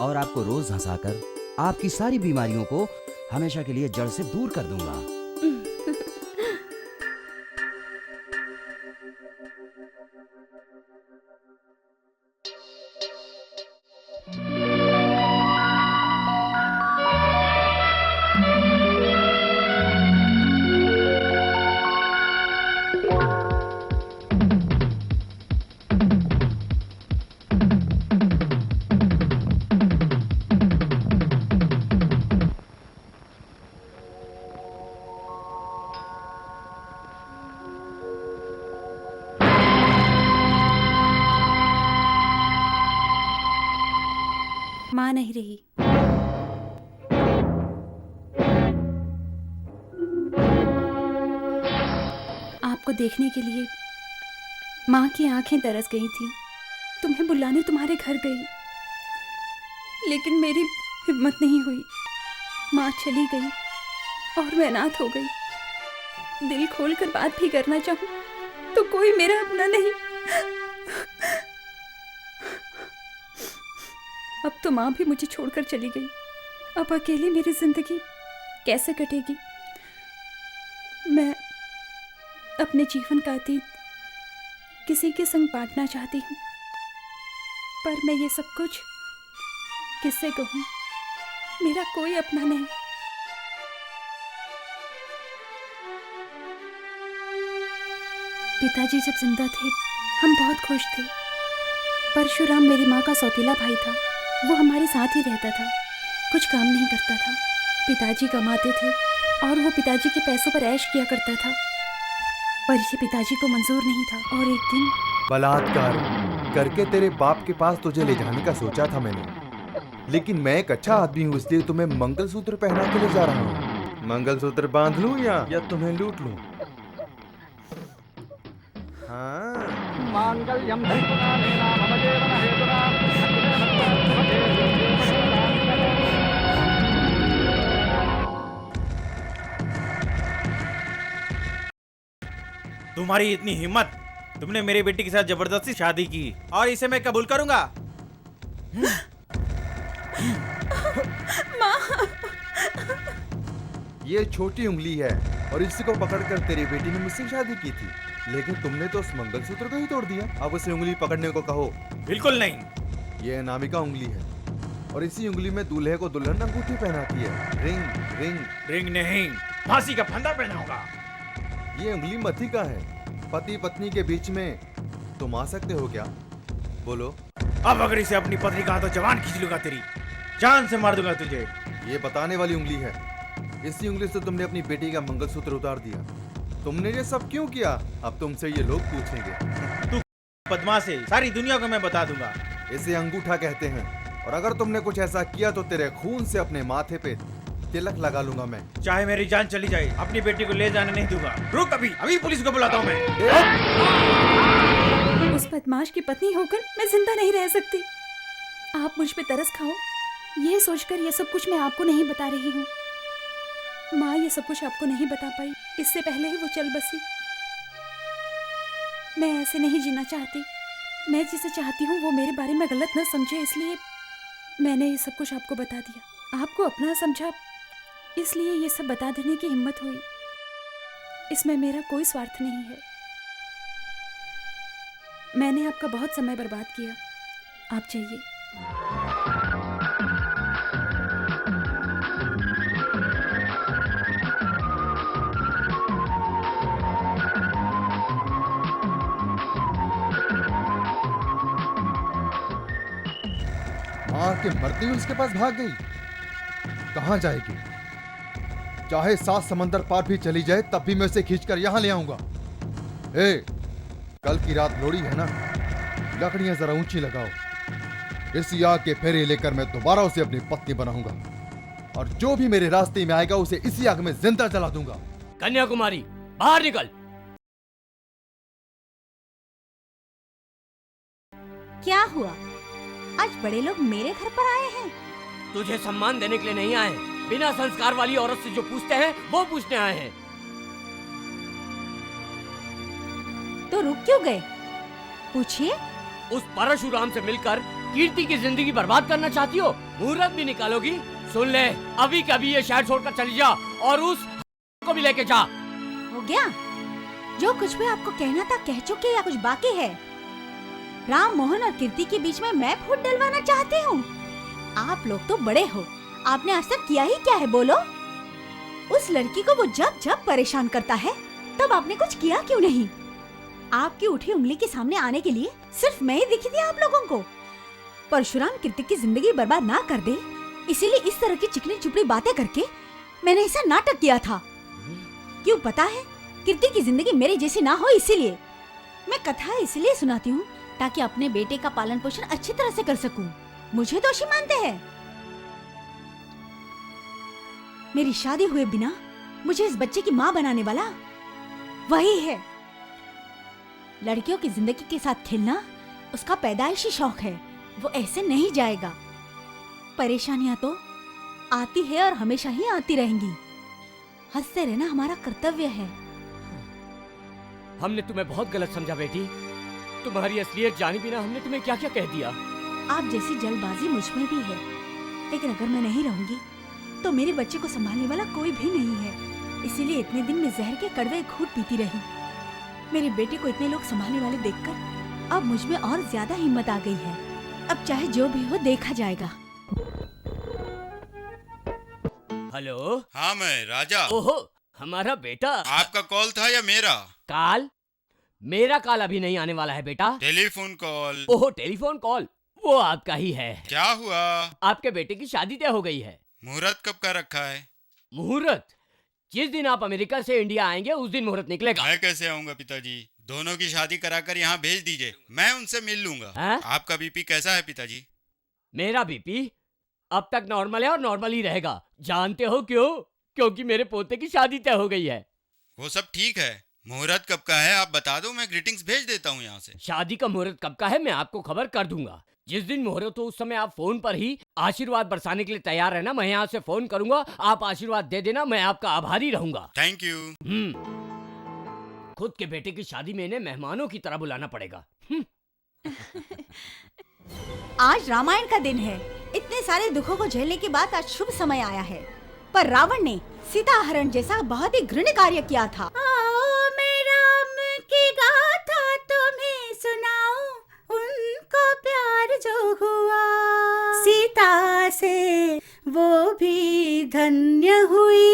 G: और आपको रोज हंसाकर आपकी सारी बीमारियों को हमेशा के लिए जड़ से दूर कर दूंगा।
D: माँ नहीं रही। आपको देखने के लिए माँ की आंखें तरस गई थी। तुम्हें बुलाने तुम्हारे घर गई, लेकिन मेरी हिम्मत नहीं हुई। माँ चली गई और मैं अनाथ हो गई। दिल खोलकर बात भी करना चाहूँ तो कोई मेरा अपना नहीं। अब तो माँ भी मुझे छोड़कर चली गई। अब अकेले मेरी जिंदगी कैसे कटेगी। मैं अपने जीवन का अतीत किसी के संग बांटना चाहती हूँ, पर मैं ये सब कुछ किससे कहूँ? मेरा कोई अपना नहीं। पिताजी जब जिंदा थे हम बहुत खुश थे। परशुराम मेरी माँ का सौतेला भाई था। वो हमारे साथ ही रहता था, कुछ काम नहीं करता था। पिताजी कमाते थे और वो पिताजी के पैसों पर ऐश किया करता था, पर इसे पिताजी को मंजूर नहीं था। और एक दिन
E: बलात्कार करके तेरे बाप के पास तुझे ले जाने का सोचा था मैंने, लेकिन मैं एक अच्छा आदमी हूँ इसलिए तुम्हें मंगलसूत्र पहना के ले जा रहा हूँ। मंगलसूत्र बांध लूं या तुम्हें लूट लूं? हाँ।
K: तुम्हारी इतनी हिम्मत, तुमने मेरी बेटी के साथ जबरदस्ती शादी की और इसे मैं कबूल करूंगा।
E: ये छोटी उंगली है और इसी को पकड़कर तेरी बेटी ने मुझसे शादी की थी, लेकिन तुमने तो उस मंगलसूत्र को ही तोड़ दिया। अब उसे उंगली पकड़ने को कहो।
K: बिल्कुल नहीं।
E: ये अनामिका उंगली है और इसी उंगली में दूल्हे को दुल्हन अंगूठी पहनाती है। रिंग रिंग
K: रिंग नहीं, फांसी का फंदा पहनाऊंगा।
E: ये उंगली मती का है। पति पत्नी के बीच में तुम आ सकते हो क्या? बोलो।
K: अब अगर इसे अपनी पत्नी कहा तो जवान खींच लूंगा, तेरी जान से मार दूंगा तुझे।
E: ये बताने वाली उंगली है। इसी उंगली से तुमने अपनी बेटी का मंगलसूत्र उतार दिया। तुमने ये सब क्यों किया? अब तुमसे ये लोग पूछेंगे।
K: तू बदमाश है, सारी दुनिया को मैं बता दूंगा।
E: इसे अंगूठा कहते हैं और अगर तुमने कुछ ऐसा किया तो तेरे खून से अपने माथे पे तिलक लगा लूंगा मैं।
K: चाहे मेरी जान चली जाए, अपनी बेटी को ले जाने नहीं दूंगा। रुक, अभी पुलिस को बुलाता हूँ मैं।
D: उस बदमाश की पत्नी होकर मैं जिंदा नहीं रह सकती। आप मुझ पे तरस खाओ, ये सोचकर ये सब कुछ मैं आपको नहीं बता रही हूँ। माँ ये सब कुछ आपको नहीं बता पाई, इससे पहले ही वो चल बसी। मैं ऐसे नहीं जीना चाहती। मैं जिसे चाहती हूँ वो मेरे बारे में गलत न समझे, इसलिए मैंने ये सब कुछ आपको बता दिया। आपको अपना समझा, इसलिए ये सब बता देने की हिम्मत हुई। इसमें मेरा कोई स्वार्थ नहीं है। मैंने आपका बहुत समय बर्बाद किया। आप जाइए।
E: मार के मरती हुई उसके पास भाग गई। कहां जाएगी? चाहे 7 समंदर पार भी चली जाए तब भी मैं उसे खींचकर यहां ले आऊंगा। कल की रात लोड़ी है ना, लकड़ियां जरा ऊंची लगाओ। इसी आग के फेरे लेकर मैं दोबारा उसे अपनी पत्नी बनाऊंगा और जो भी मेरे रास्ते में आएगा उसे इसी आग में जिंदा जला दूंगा।
B: कन्याकुमारी, बाहर निकल।
A: क्या हुआ? आज बड़े लोग मेरे घर पर आए हैं।
B: तुझे सम्मान देने के लिए नहीं आए, बिना संस्कार वाली औरत से जो पूछते हैं वो पूछने आए हैं।
A: तो रुक क्यों गए? पूछिए।
B: उस परशुराम से मिलकर कीर्ति की जिंदगी बर्बाद करना चाहती हो? मुहूर्त भी निकालोगी? सुन ले, अभी कभी ये शहर छोड़कर चली जा और उस को भी लेके जा।
A: हो गया? जो कुछ भी आपको कहना था कह चुके या कुछ बाकी है? राम मोहन और कीर्ति के बीच में मैं फूट डलवाना चाहती हूँ? आप लोग तो बड़े हो, आपने आज तक किया ही क्या है बोलो? उस लड़की को वो जब जब परेशान करता है तब आपने कुछ किया क्यों नहीं? आपकी उठी उंगली के सामने आने के लिए सिर्फ मैं ही दिखी थी आप लोगों को। परशुराम कीर्ति की जिंदगी बर्बाद ना कर दे, इसीलिए इस तरह की चिकनी चुपड़ी बातें करके मैंने ऐसा नाटक किया था। क्यों पता है? कीर्ति की जिंदगी मेरे जैसी ना हो, इसीलिए मैं कथा इसलिए सुनाती हूँ ताकि अपने बेटे का पालन पोषण अच्छी तरह से कर सकूं। मुझे दोषी मानते हैं? मेरी शादी हुए बिना मुझे इस बच्चे की माँ बनाने वाला वही है। लड़कियों की जिंदगी के साथ खेलना उसका पैदाइशी शौक है, वो ऐसे नहीं जाएगा। परेशानियां तो आती है और हमेशा ही आती रहेंगी। हंसते रहना हमारा कर्तव्य है।
B: हमने तुम्हें बहुत गलत समझा बेटी। तुम्हारी असलियत जाने बिना हमने तुम्हें क्या क्या कह दिया।
A: आप जैसी जल्दबाजी मुझ में भी है, लेकिन अगर मैं नहीं रहूंगी तो मेरे बच्चे को संभालने वाला कोई भी नहीं है, इसीलिए इतने दिन मैं जहर के कड़वे घूंट पीती रही। मेरे बेटे को इतने लोग संभालने वाले देखकर अब मुझ में और ज्यादा हिम्मत आ गई है। अब चाहे जो भी हो देखा जाएगा।
B: हेलो।
F: हाँ मैं राजा।
B: ओहो, हमारा बेटा।
F: आपका कॉल था या मेरा?
B: कॉल? मेरा कॉल अभी नहीं आने वाला है बेटा।
F: Telephone call.
B: ओहो, टेलीफोन कॉल, वो आपका ही है।
F: क्या हुआ?
B: आपके बेटे की शादी तय हो गई है।
F: मुहूर्त कब का रखा है?
B: मुहूर्त? जिस दिन आप अमेरिका से इंडिया आएंगे उस दिन मुहूर्त निकलेगा।
F: मैं कैसे आऊँगा पिताजी? दोनों की शादी कराकर यहाँ भेज दीजिए, मैं उनसे मिल लूंगा। आपका बीपी कैसा है पिताजी?
B: मेरा बीपी अब तक नॉर्मल है और नॉर्मल ही रहेगा। जानते हो क्यों? क्योंकि मेरे पोते की शादी तय हो गई है।
F: वो सब ठीक है, मुहूर्त कब का है आप बता दो, मैं ग्रीटिंग्स भेज देता हूँ यहाँ से।
B: शादी का मुहूर्त कब का है मैं आपको खबर कर दूंगा। जिस दिन मुहूर्त हो उस समय आप फोन पर ही आशीर्वाद बरसाने के लिए तैयार रहना। मैं यहाँ से फोन करूंगा, आप आशीर्वाद दे देना, मैं आपका आभारी रहूंगा।
F: Thank you.
B: खुद के बेटे की शादी में इन्हें मेहमानों की तरह बुलाना पड़ेगा।
A: आज रामायण का दिन है। इतने सारे दुखों को झेलने के बाद आज शुभ समय आया है, पर रावण ने सीता हरण जैसा बहुत ही घृण्य कार्य किया था। आओ मैं राम की गाथा तुम्हें सुनाऊं, उनको प्यार जो हुआ सीता से वो भी धन्य हुई।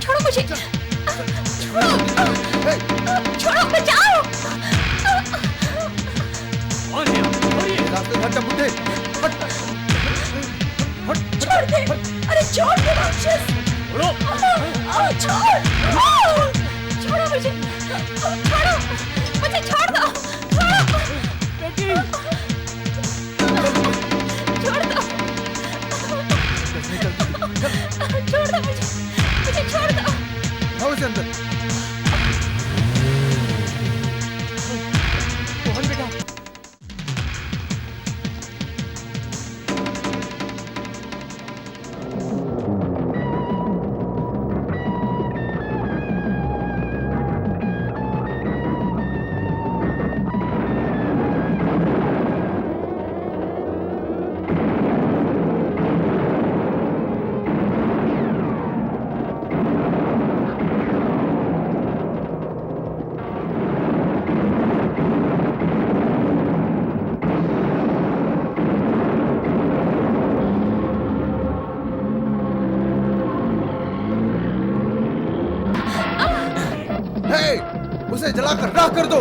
A: छोड़ो मुझे, छोड़ो, बचाओ।
B: कौन है आप?
A: छोड़ दे, अरे छोड़ दे राक्षस। छोड़ो, छोड़ो मुझे, छोड़ो मुझे, छोड़ दो, छोड़ दो, छोड़ दो मुझे छोड़ दो।
E: आओ इसे अंदर।
B: मोहन बेटा।
E: उसे जलाकर राख कर दो।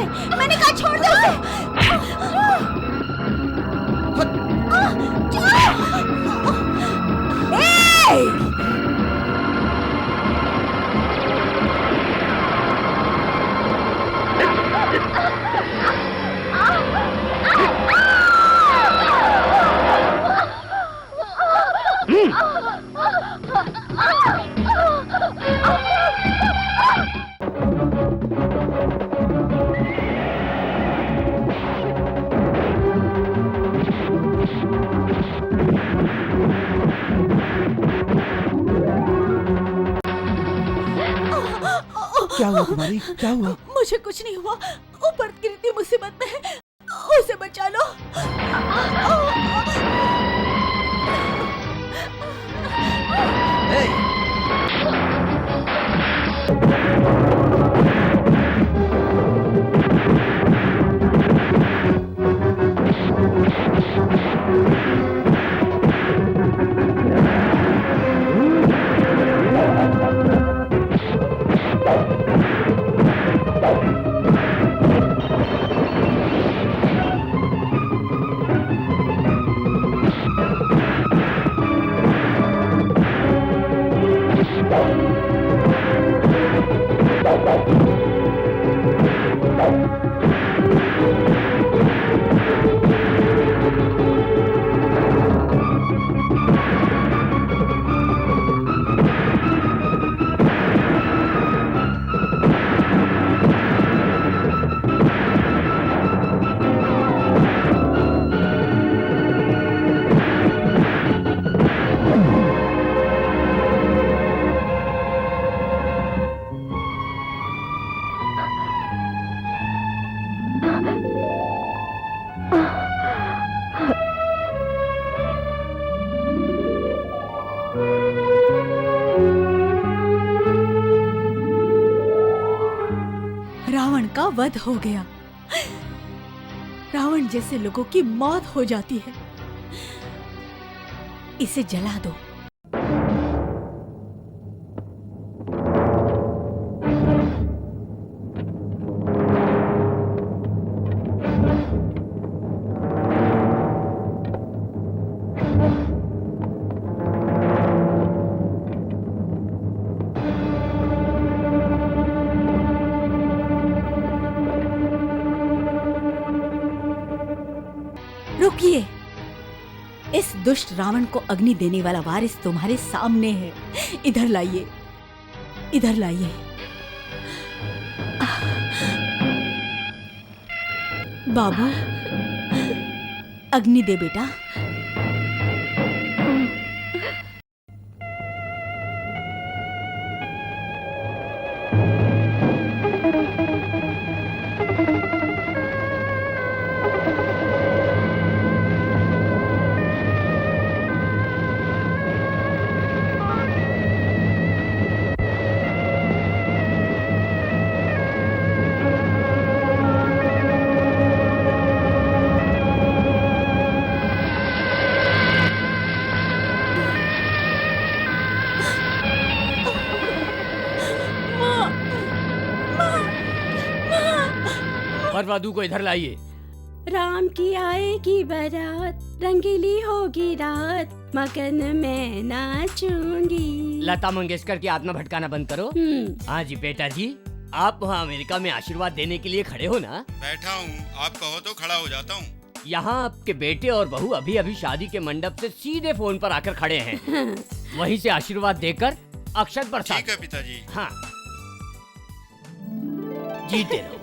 A: उसे, मैंने कहा छोड़ दो उसे।
G: क्या हुआ तुम्हारी, क्या हुआ?
A: मुझे कुछ नहीं हुआ, ऊपर गिरती मुसीबत में है, उसे बचा लो। रावण का वध हो गया। रावण जैसे लोगों की मौत हो जाती है। इसे जला दो। रुकिए, इस दुष्ट रावण को अग्नि देने वाला वारिस तुम्हारे सामने है। इधर लाइए, इधर लाइए। बाबू, अग्नि दे बेटा।
B: बरवादू को इधर लाइए।
J: राम की आएगी बारात, रंगीली होगी रात, मगन में नाचूंगी।
B: लता मंगेशकर की आत्मा भटकाना बंद करो। हाँ जी बेटा जी, आप वहाँ अमेरिका में आशीर्वाद देने के लिए खड़े हो ना?
F: बैठा हूँ, आप कहो तो खड़ा हो जाता हूँ।
B: यहाँ आपके बेटे और बहू अभी अभी शादी के मंडप से सीधे फोन पर आकर खड़े हैं। वहीं से आशीर्वाद देकर अक्षत बरसा।
F: ठीक है पिताजी।
B: हाँ, जीते रहो।